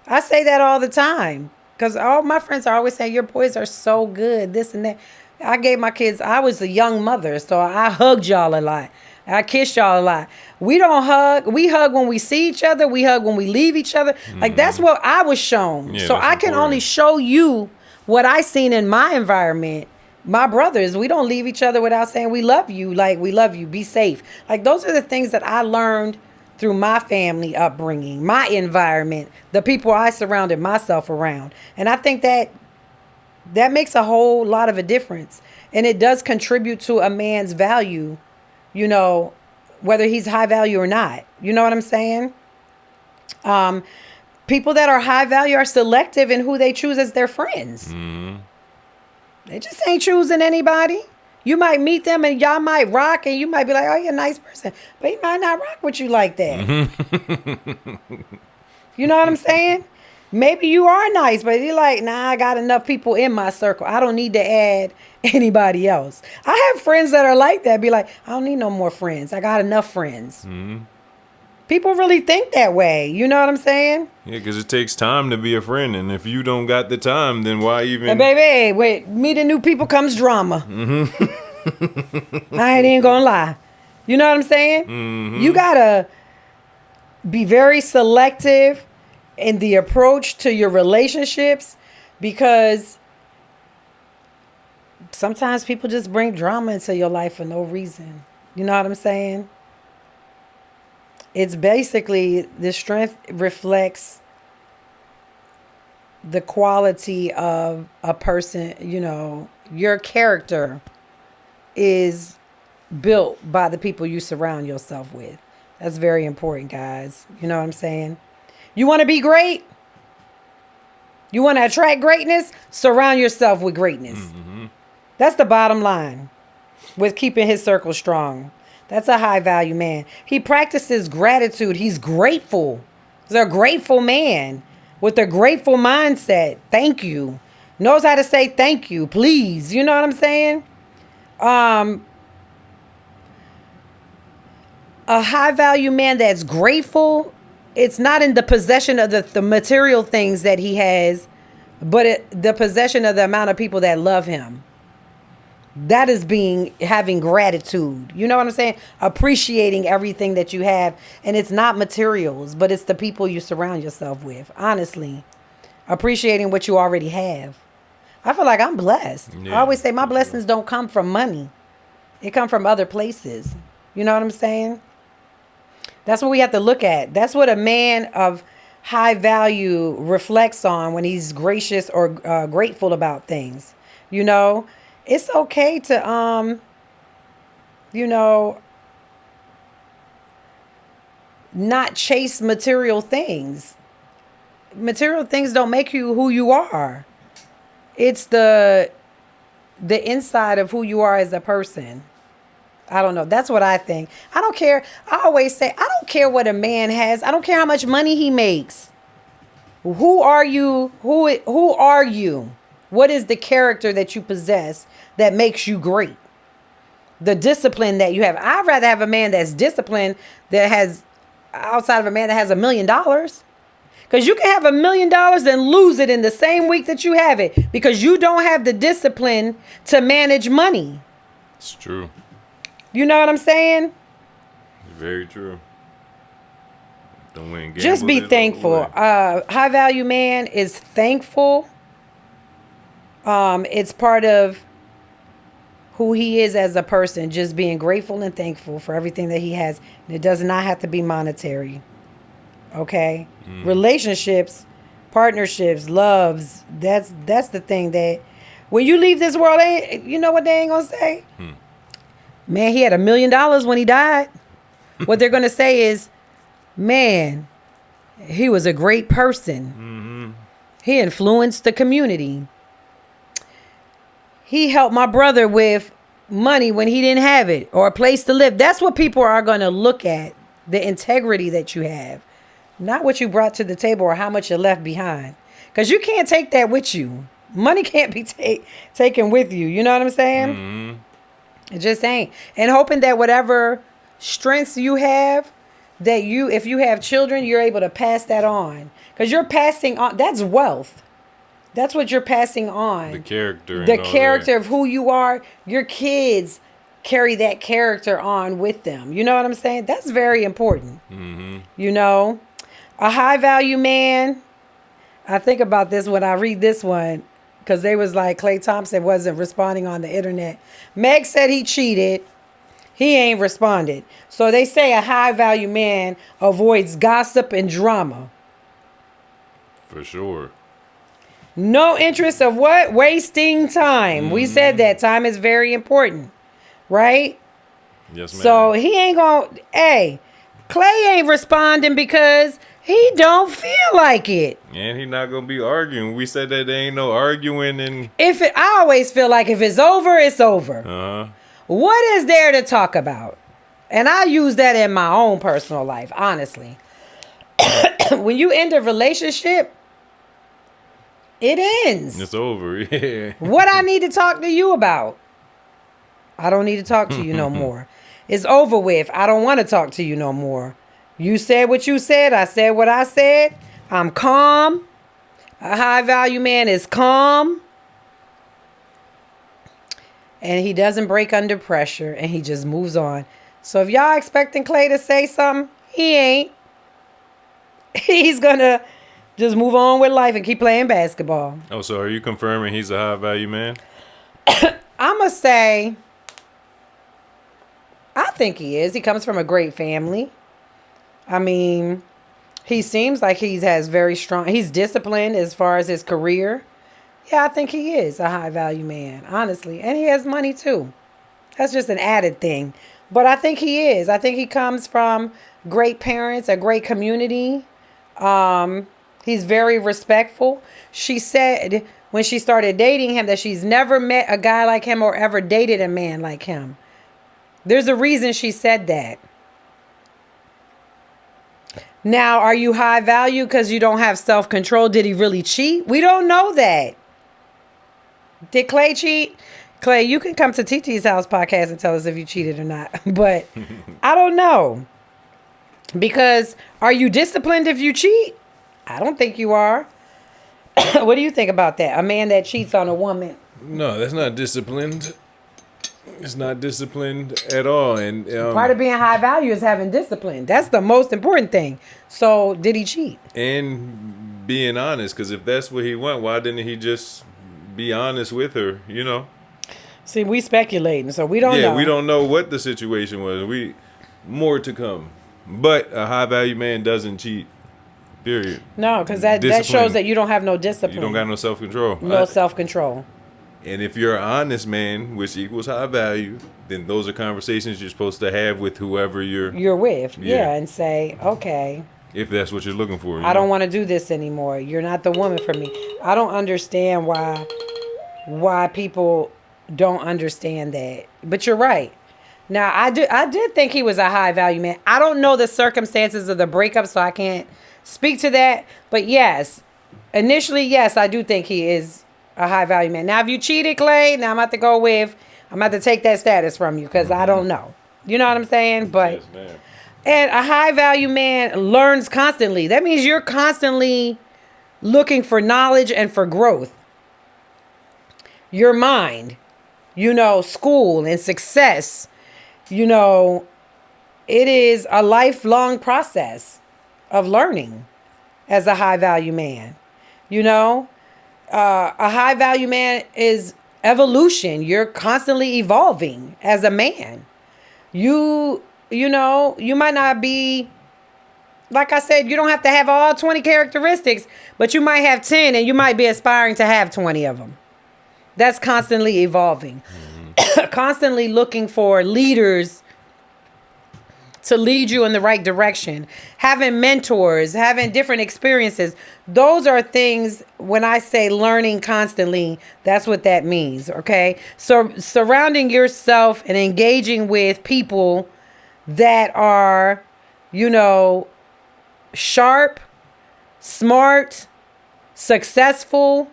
I say that all the time. Because all my friends are always saying, your boys are so good, this and that. I gave my kids, I was a young mother, so I hugged y'all a lot. I kissed y'all a lot. We don't hug. We hug when we see each other. We hug when we leave each other. Like, that's what I was shown. Yeah, so I can only show you what I seen in my environment. My brothers, we don't leave each other without saying we love you. Like, we love you. Be safe. Like, those are the things that I learned through my family upbringing, my environment, the people I surrounded myself around. And I think that makes a whole lot of a difference. And it does contribute to a man's value, whether he's high value or not. You know what I'm saying? People that are high value are selective in who they choose as their friends. Mm-hmm. They just ain't choosing anybody. You might meet them and y'all might rock, and you might be like, oh, you're a nice person. But he might not rock with you like that. You know what I'm saying? Maybe you are nice, but you're like, nah, I got enough people in my circle. I don't need to add anybody else. I have friends that are like that. Be like, I don't need no more friends. I got enough friends. Mm-hmm. People really think that way. You know what I'm saying? Yeah, because it takes time to be a friend, and if you don't got the time, then why even? And baby, wait, meeting new people comes drama. Mm-hmm. I ain't even gonna lie. You know what I'm saying? Mm-hmm. You gotta be very selective in the approach to your relationships, because sometimes people just bring drama into your life for no reason. You know what I'm saying? It's basically the strength reflects the quality of a person. You know, your character is built by the people you surround yourself with. That's very important, guys. You know what I'm saying? You want to be great? You want to attract greatness? Surround yourself with greatness. Mm-hmm. That's the bottom line with keeping his circle strong. That's a high value man. He practices gratitude. He's grateful. He's a grateful man with a grateful mindset. Thank you. Knows how to say thank you, please. You know what I'm saying? A high value man that's grateful, it's not in the possession of the material things that he has, but the possession of the amount of people that love him. That is having gratitude. You know what I'm saying? Appreciating everything that you have. And it's not materials, but it's the people you surround yourself with. Honestly, appreciating what you already have. I feel like I'm blessed. Yeah, I always say my blessings don't come from money. It come from other places. You know what I'm saying? That's what we have to look at. That's what a man of high value reflects on when he's gracious or grateful about things. You know, it's okay to, not chase material things. Material things don't make you who you are. It's the inside of who you are as a person. I don't know. That's what I think. I don't care. I always say, I don't care what a man has. I don't care how much money he makes. Who are you? Who are you? What is the character that you possess that makes you great? The discipline that you have. I'd rather have a man that's disciplined outside of a man that has $1 million. Because you can have $1 million and lose it in the same week that you have it, because you don't have the discipline to manage money. It's true. You know what I'm saying? Very true. Don't win. Just be thankful. High value man is thankful. It's part of who he is as a person, just being grateful and thankful for everything that he has. And it does not have to be monetary. Okay? Relationships, partnerships, loves, that's the thing that when you leave this world, you know what they ain't gonna say? Man, he had $1 million when he died. What they're going to say is, man, he was a great person. Mm-hmm. He influenced the community. He helped my brother with money when he didn't have it, or a place to live. That's what people are going to look at, the integrity that you have, not what you brought to the table or how much you left behind. Because you can't take that with you. Money can't be taken with you. You know what I'm saying? Mm-hmm. It just ain't. And hoping that whatever strengths you have, that if you have children, you're able to pass that on. Because you're passing on, that's wealth. That's what you're passing on. The character. The character of who you are. Your kids carry that character on with them. You know what I'm saying? That's very important. Mm-hmm. You know, a high value man. I think about this when I read this one. Because they was like, Klay Thompson wasn't responding on the internet. Meg said he cheated. He ain't responded. So they say a high value man avoids gossip and drama. For sure. No interest of what? Wasting time. We said that time is very important. Right? Yes, ma'am. So he ain't gonna, Klay ain't responding because he don't feel like it. And he not gonna be arguing. We said that there ain't no arguing. And I always feel like if it's over, it's over. Uh-huh. What is there to talk about? And I use that in my own personal life, honestly. When you end a relationship, It ends. It's over. Yeah. What I need to talk to you about? I don't need to talk to you no more. It's over with. I don't want to talk to you no more. You said what you said. I said what I said. I'm calm. A high value man is calm. And he doesn't break under pressure, and he just moves on. So if y'all expecting Clay to say something, he ain't. He's going to just move on with life and keep playing basketball. Oh, so are you confirming he's a high value man? I'm going to say, I think he is. He comes from a great family. I mean, he seems like he has very strong, he's disciplined as far as his career. Yeah, I think he is a high value man, honestly. And he has money too. That's just an added thing. But I think he is. I think he comes from great parents, a great community. He's very respectful. She said when she started dating him that she's never met a guy like him or ever dated a man like him. There's a reason she said that. Now, are you high value because you don't have self-control? Did he really cheat? We don't know that. Did Clay cheat? Clay, you can come to Titi's House podcast and tell us if you cheated or not. But I don't know. Because are you disciplined if you cheat? I don't think you are. What do you think about that? A man that cheats on a woman. No, that's not disciplined. It's not disciplined at all. And part of being high value is having discipline. That's the most important thing. So did he cheat? And being honest, because if that's what he want, why didn't he just be honest with her? You know. See, we speculating, so we don't know. Yeah, we don't know what the situation was. More to come. But a high value man doesn't cheat. Period. No, because that shows that you don't have no discipline. You don't got no self control. No self control. And if you're an honest man, which equals high value, then those are conversations you're supposed to have with whoever you're with. Yeah, and say, okay. If that's what you're looking for. I don't want to do this anymore. You're not the woman for me. I don't understand why people don't understand that. But you're right. Now, I did think he was a high value man. I don't know the circumstances of the breakup, so I can't speak to that. But yes, initially, yes, I do think he is a high value man. Now, if you cheated, Clay, now I'm about to take that status from you because I don't know. You know what I'm saying? But yes, ma'am. And a high value man learns constantly. That means you're constantly looking for knowledge and for growth. Your mind, school and success, it is a lifelong process of learning as a high value man. A high value man is evolution. You're constantly evolving as a man. You might not be, like I said, you don't have to have all 20 characteristics, but you might have 10 and you might be aspiring to have 20 of them. That's constantly evolving. Constantly looking for leaders to lead you in the right direction. Having mentors, having different experiences. Those are things, when I say learning constantly, that's what that means, okay? So surrounding yourself and engaging with people that are, sharp, smart, successful.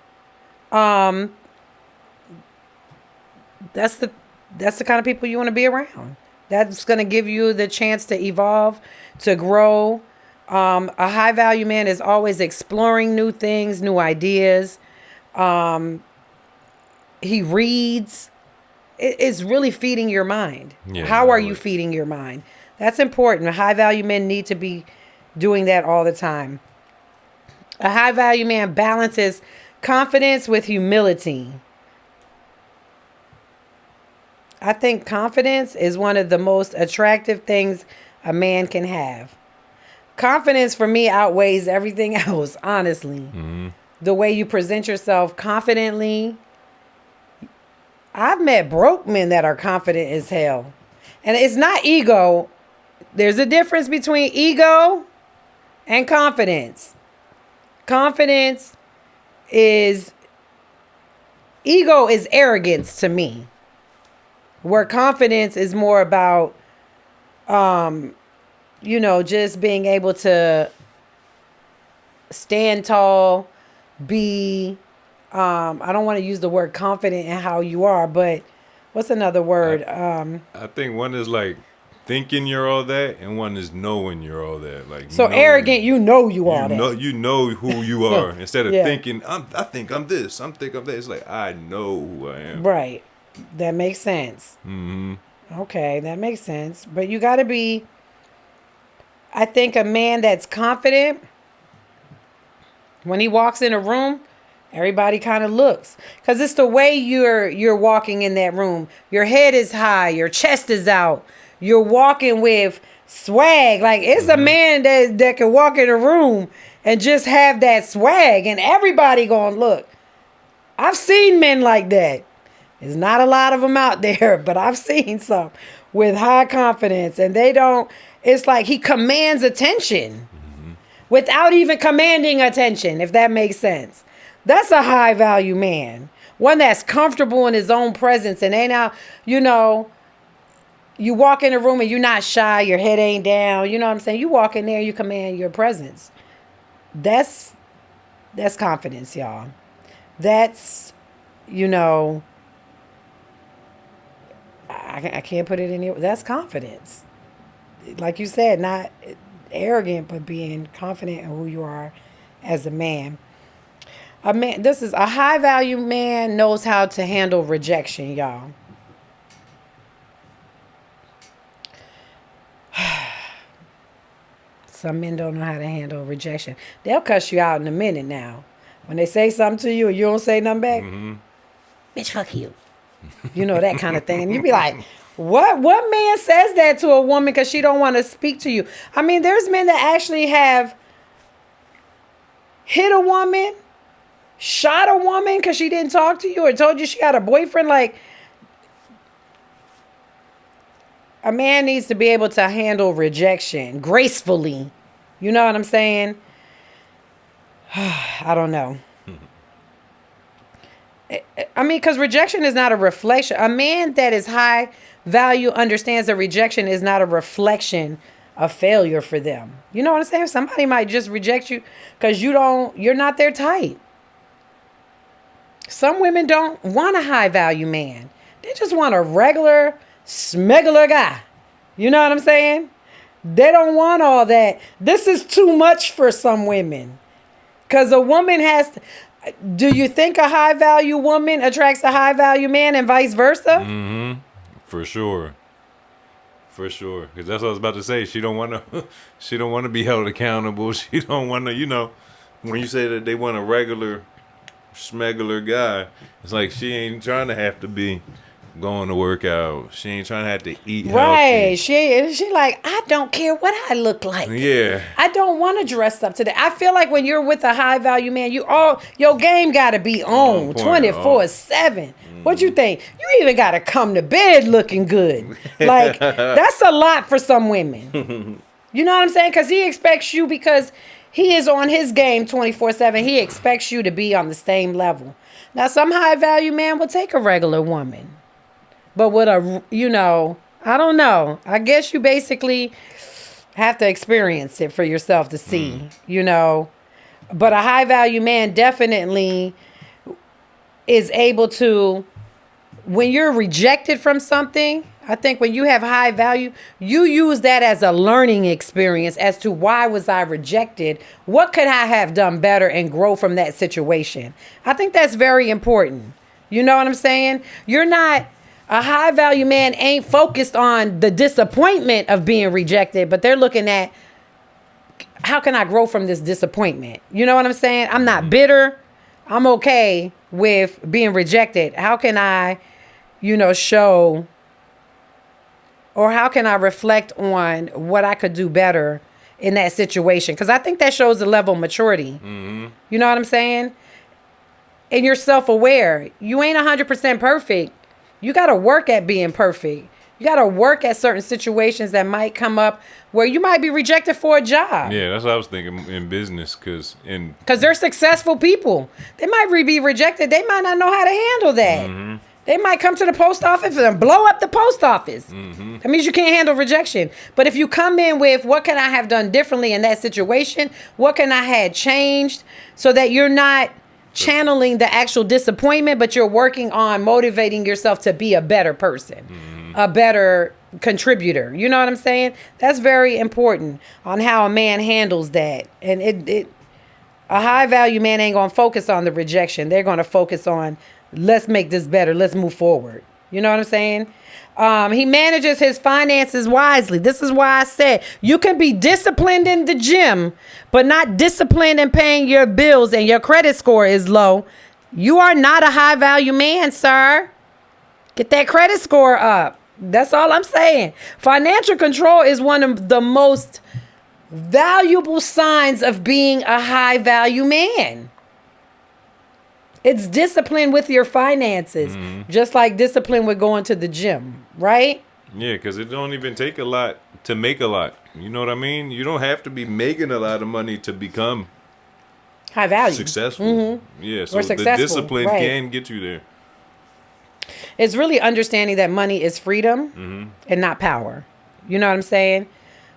That's the kind of people you want to be around. That's going to give you the chance to evolve, to grow. A high value man is always exploring new things, new ideas. He reads. It's really feeding your mind. Yeah, how are you feeding your mind? That's important. High value men need to be doing that all the time. A high value man balances confidence with humility. I think confidence is one of the most attractive things a man can have. Confidence for me outweighs everything else, honestly. Mm-hmm. The way you present yourself confidently. I've met broke men that are confident as hell. And it's not ego. There's a difference between ego and confidence. Ego is arrogance to me. Where confidence is more about, just being able to stand tall, be I don't want to use the word confident in how you are, but what's another word? I think one is like thinking you're all that, and one is knowing you're all that. Like So arrogant, you know you are that. You know who you are instead of Yeah. thinking I think I'm this. I'm thinking I'm that. It's like I know who I am. Right. That makes sense. Mm-hmm. Okay, that makes sense. But you got to be. I think a man that's confident, when he walks in a room, everybody kind of looks, because it's the way you're walking in that room. Your head is high, your chest is out. You're walking with swag. Like, it's a man that can walk in a room and just have that swag, and everybody going to look. I've seen men like that. There's not a lot of them out there, but I've seen some with high confidence, and they don't. It's like he commands attention without even commanding attention, if that makes sense. That's a high value man. One that's comfortable in his own presence and ain't out, you walk in a room and you're not shy, your head ain't down. You know what I'm saying? You walk in there, you command your presence. That's confidence, y'all. That's, I can't put it in here. That's confidence. Like you said, not arrogant, but being confident in who you are as a man. This is a high value man knows how to handle rejection, y'all. Some men don't know how to handle rejection. They'll cuss you out in a minute now. When they say something to you and you don't say nothing back, bitch, fuck you. That kind of thing. And you be like, what man says that to a woman because she don't want to speak to you? I mean, there's men that actually have hit a woman, shot a woman because she didn't talk to you or told you she had a boyfriend. Like, a man needs to be able to handle rejection gracefully. You know what I'm saying? I don't know. I mean, because rejection is not a reflection. A man that is high value understands that rejection is not a reflection of failure for them. You know what I'm saying? Somebody might just reject you because you're not their type. Some women don't want a high value man. They just want a regular, smuggler guy. You know what I'm saying? They don't want all that. This is too much for some women. Because a woman has to. Do you think a high value woman attracts a high value man and vice versa? Mm-hmm. For sure. Because that's what I was about to say. She don't want to. She don't want to be held accountable. She don't want to. When you say that they want a regular, smuggler guy, it's like she ain't trying to have to be going to work out. She ain't trying to have to eat right. healthy. She like, I don't care what I look like. Yeah. I don't want to dress up today. I feel like when you're with a high value man, your game got to be on 24/7. What you think? You even got to come to bed looking good. Like, that's a lot for some women. You know what I'm saying? Because he expects you, because he is on his game 24/7. He expects you to be on the same level. Now, some high value man will take a regular woman. But with I don't know. I guess you basically have to experience it for yourself to see, But a high value man definitely is able to, when you're rejected from something, I think when you have high value, you use that as a learning experience as to why was I rejected? What could I have done better and grow from that situation? I think that's very important. You know what I'm saying? A high value man ain't focused on the disappointment of being rejected, but they're looking at, how can I grow from this disappointment? You know what I'm saying? I'm not bitter. I'm okay with being rejected. How can I, show, or how can I reflect on what I could do better in that situation? Because I think that shows a level of maturity. Mm-hmm. You know what I'm saying? And you're self-aware. You ain't 100% perfect. You got to work at being perfect. You got to work at certain situations that might come up where you might be rejected for a job. Yeah, that's what I was thinking in business, because they're successful people. They might be rejected. They might not know how to handle that. Mm-hmm. They might come to the post office and blow up the post office. Mm-hmm. That means you can't handle rejection. But if you come in with, what can I have done differently in that situation? What can I have changed so that you're not channeling the actual disappointment, but you're working on motivating yourself to be a better person, a better contributor. You know what I'm saying? That's very important on how a man handles that. And a high value man ain't going to focus on the rejection. They're going to focus on, let's make this better. Let's move forward. You know what I'm saying? He manages his finances wisely. This is why I said you can be disciplined in the gym, but not disciplined in paying your bills and your credit score is low. You are not a high value man, sir. Get that credit score up. That's all I'm saying. Financial control is one of the most valuable signs of being a high value man. It's discipline with your finances, just like discipline with going to the gym, right? Yeah, because it don't even take a lot to make a lot. You know what I mean? You don't have to be making a lot of money to become high value, successful. Yeah, so the discipline can get you there. It's really understanding that money is freedom and not power. You know what I'm saying?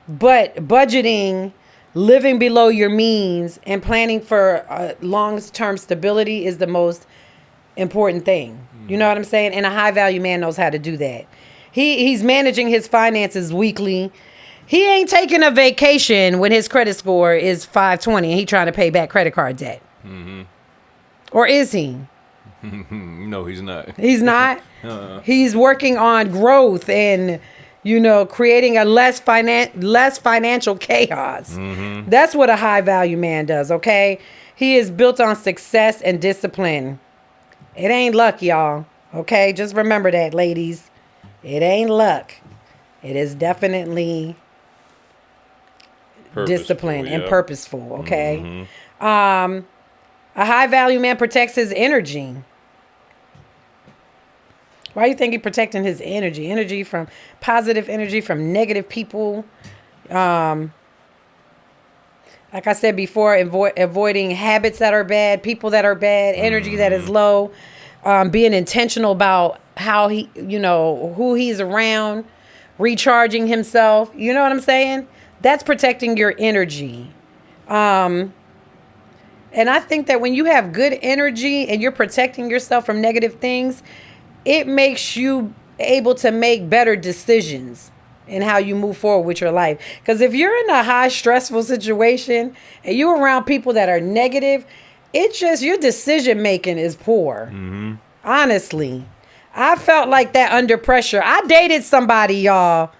But budgeting, living below your means, and planning for long-term stability is the most important thing. You know what I'm saying? And a high-value man knows how to do that. He's managing his finances weekly. He ain't taking a vacation when his credit score is 520 and he trying to pay back credit card debt. Or is he? No, he's not. He's not? He's working on growth and, creating a less financial chaos. That's what a high value man does, okay? He is built on success and discipline. It ain't luck, y'all. Okay? Just remember that, ladies. It ain't luck. It is definitely discipline and purposeful, okay? A high value man protects his energy. Why do you think he's protecting his energy? Energy from positive energy, from negative people. Like I said before, avoiding habits that are bad, people that are bad, energy that is low, being intentional about how he, who he's around, recharging himself. You know what I'm saying? That's protecting your energy. And I think that when you have good energy and you're protecting yourself from negative things, it makes you able to make better decisions in how you move forward with your life. Because if you're in a high stressful situation and you're around people that are negative, it's just your decision making is poor. Honestly, I felt like that under pressure. I dated somebody, y'all,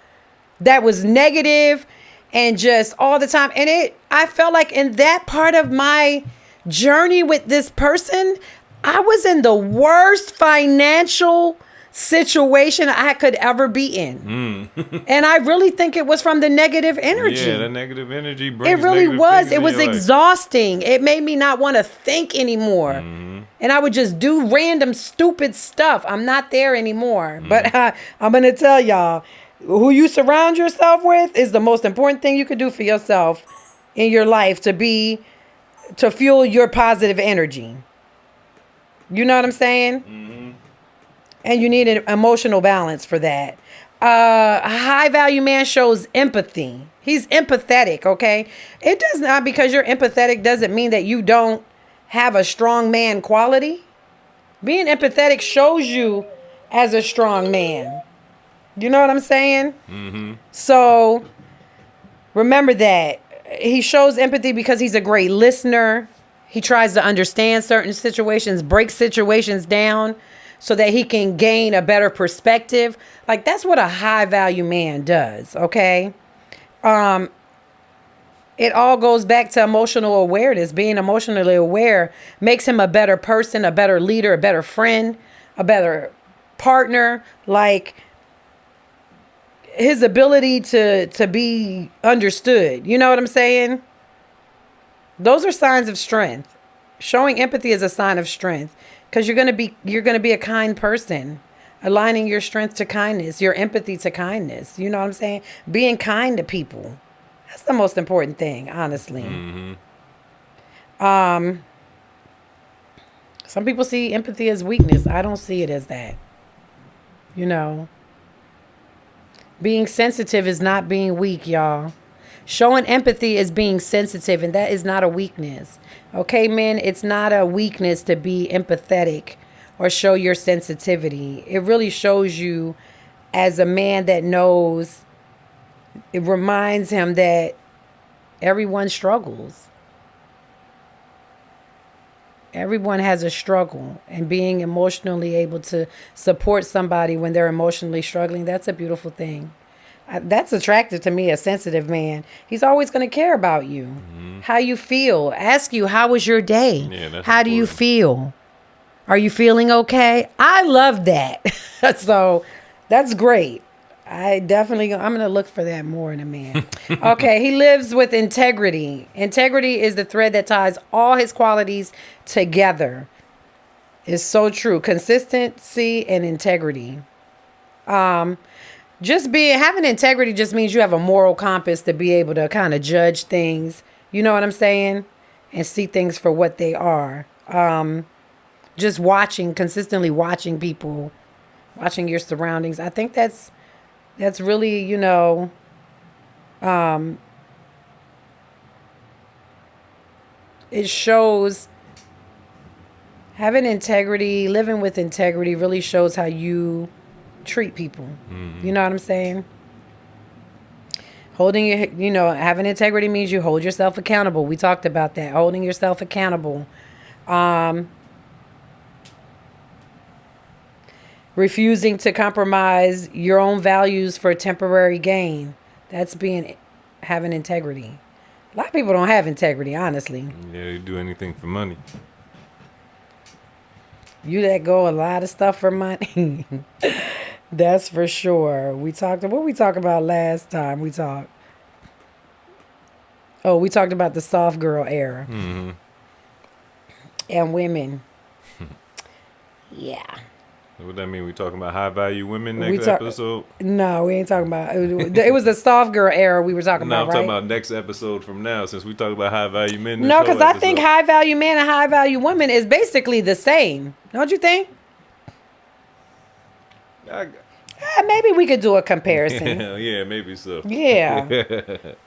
that was negative and just all the time. And I felt like in that part of my journey with this person, I was in the worst financial situation I could ever be in. And I really think it was from the negative energy. Yeah, the negative energy brings it really was. It was your life. Exhausting. It made me not want to think anymore. And I would just do random stupid stuff. I'm not there anymore. But I'm going to tell y'all, who you surround yourself with is the most important thing you could do for yourself in your life to fuel your positive energy. You know what I'm saying? And you need an emotional balance for that. A high value man shows empathy. He's empathetic, okay? It does not, because you're empathetic doesn't mean that you don't have a strong man quality. Being empathetic shows you as a strong man. You know what I'm saying? So remember that. He shows empathy because he's a great listener. He tries to understand certain situations, break situations down so that he can gain a better perspective. Like, that's what a high value man does, okay? It all goes back to emotional awareness. Being emotionally aware makes him a better person, a better leader, a better friend, a better partner. Like, his ability to be understood. You know what I'm saying? Those are signs of strength. Showing empathy is a sign of strength because you're gonna be a kind person, aligning your strength to kindness, your empathy to kindness. You know what I'm saying? Being kind to people. That's the most important thing, honestly. Some people see empathy as weakness. I don't see it as that. Being sensitive is not being weak, y'all. Showing empathy is being sensitive, and that is not a weakness. Okay, men, it's not a weakness to be empathetic or show your sensitivity. It really shows you as a man that knows, it reminds him that everyone struggles. Everyone has a struggle, and being emotionally able to support somebody when they're emotionally struggling, that's a beautiful thing. That's attractive to me, a sensitive man. He's always going to care about you, how you feel, ask you, how was your day? Yeah, how do you feel? Are you feeling okay? I love that. So that's great. I'm going to look for that more in a man. Okay, he lives with integrity. Integrity is the thread that ties all his qualities together. It's so true. Consistency and integrity. Having integrity just means you have a moral compass to be able to kind of judge things. You know what I'm saying? And see things for what they are. Just consistently watching people, watching your surroundings. I think that's really, it shows having integrity, living with integrity really shows how you treat people. You know what I'm saying? Having integrity means you hold yourself accountable. We talked about that, holding yourself accountable. Refusing to compromise your own values for temporary gain. That's having integrity. A lot of people don't have integrity, honestly. Yeah, they do anything for money. You let go a lot of stuff for money. That's for sure. What we talked about last time we talked? Oh, we talked about the soft girl era. Mm-hmm. And women. Yeah. What that mean? We talking about high value women next episode? No, we ain't talking about it. Was the soft girl era we were talking about, I'm right? talking about next episode from now, since we talk about high value men. No, because I think high value man and high value woman is basically the same. Don't you think? Maybe we could do a comparison. Yeah, maybe so. Yeah.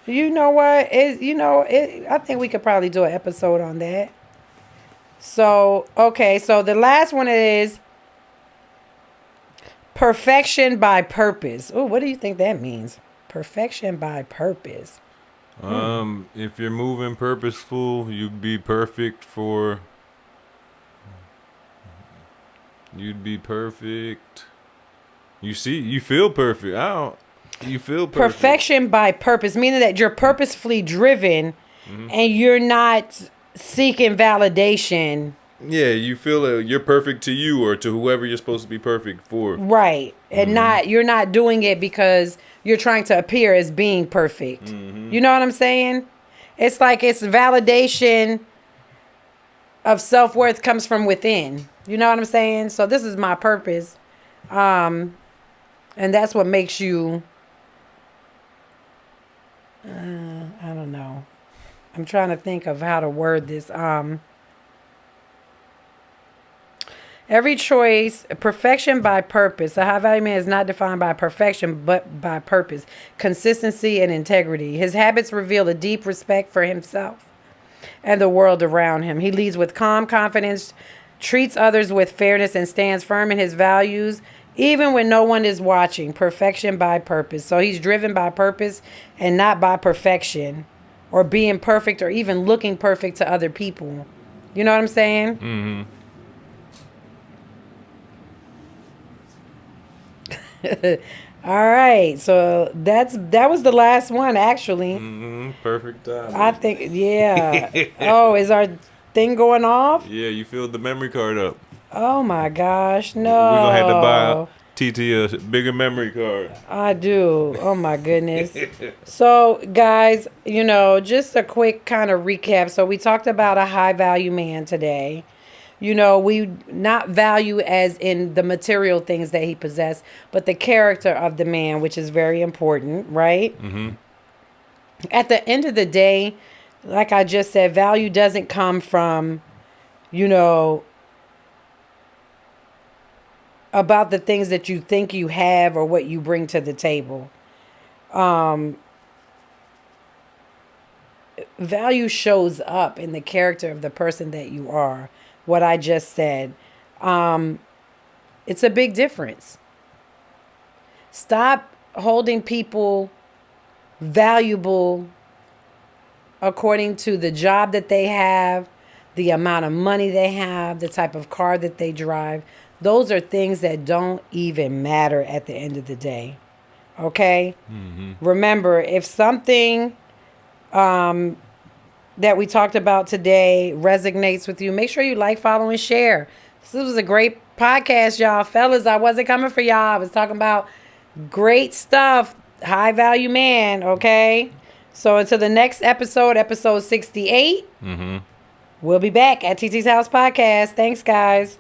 You know what? I think we could probably do an episode on that. So, okay. So the last one is perfection by purpose. Oh, what do you think that means? Perfection by purpose. If you're moving purposeful, you'd be perfect. You feel perfect. You feel perfect. Perfection by purpose, meaning that you're purposefully driven and you're not seeking validation. Yeah, you feel you're perfect to you or to whoever you're supposed to be perfect for. Right. And you're not doing it because you're trying to appear as being perfect. You know what I'm saying? It's like it's validation of self-worth comes from within. You know what I'm saying? So this is my purpose. And that's what makes you, I don't know. I'm trying to think of how to word this. Every choice, perfection by purpose. A high value man is not defined by perfection, but by purpose, consistency, and integrity. His habits reveal a deep respect for himself and the world around him. He leads with calm confidence, treats others with fairness, and stands firm in his values, even when no one is watching. Perfection by purpose. So he's driven by purpose and not by perfection or being perfect or even looking perfect to other people. You know what I'm saying? Mm-hmm. All right, so that was the last one, actually. Perfect time. I think, yeah. Oh, is our thing going off? Yeah, you filled the memory card up. Oh my gosh, no. We're gonna have to buy Titi a bigger memory card. I do. Oh my goodness. So, guys, just a quick kind of recap. So we talked about a high value man today. We not value as in the material things that he possessed, but the character of the man, which is very important, right? Mm-hmm. At the end of the day, like I just said, value doesn't come from, about the things that you think you have or what you bring to the table. value shows up in the character of the person that you are. What I just said. It's a big difference. Stop holding people valuable according to the job that they have, the amount of money they have, the type of car that they drive. Those are things that don't even matter at the end of the day. Okay? Remember, if something that we talked about today resonates with you, make sure you like, follow, and share. This was a great podcast, y'all. Fellas, I wasn't coming for y'all. I was talking about great stuff. High value man, okay? So until the next episode, episode 68, we'll be back at TT's House Podcast. Thanks, guys.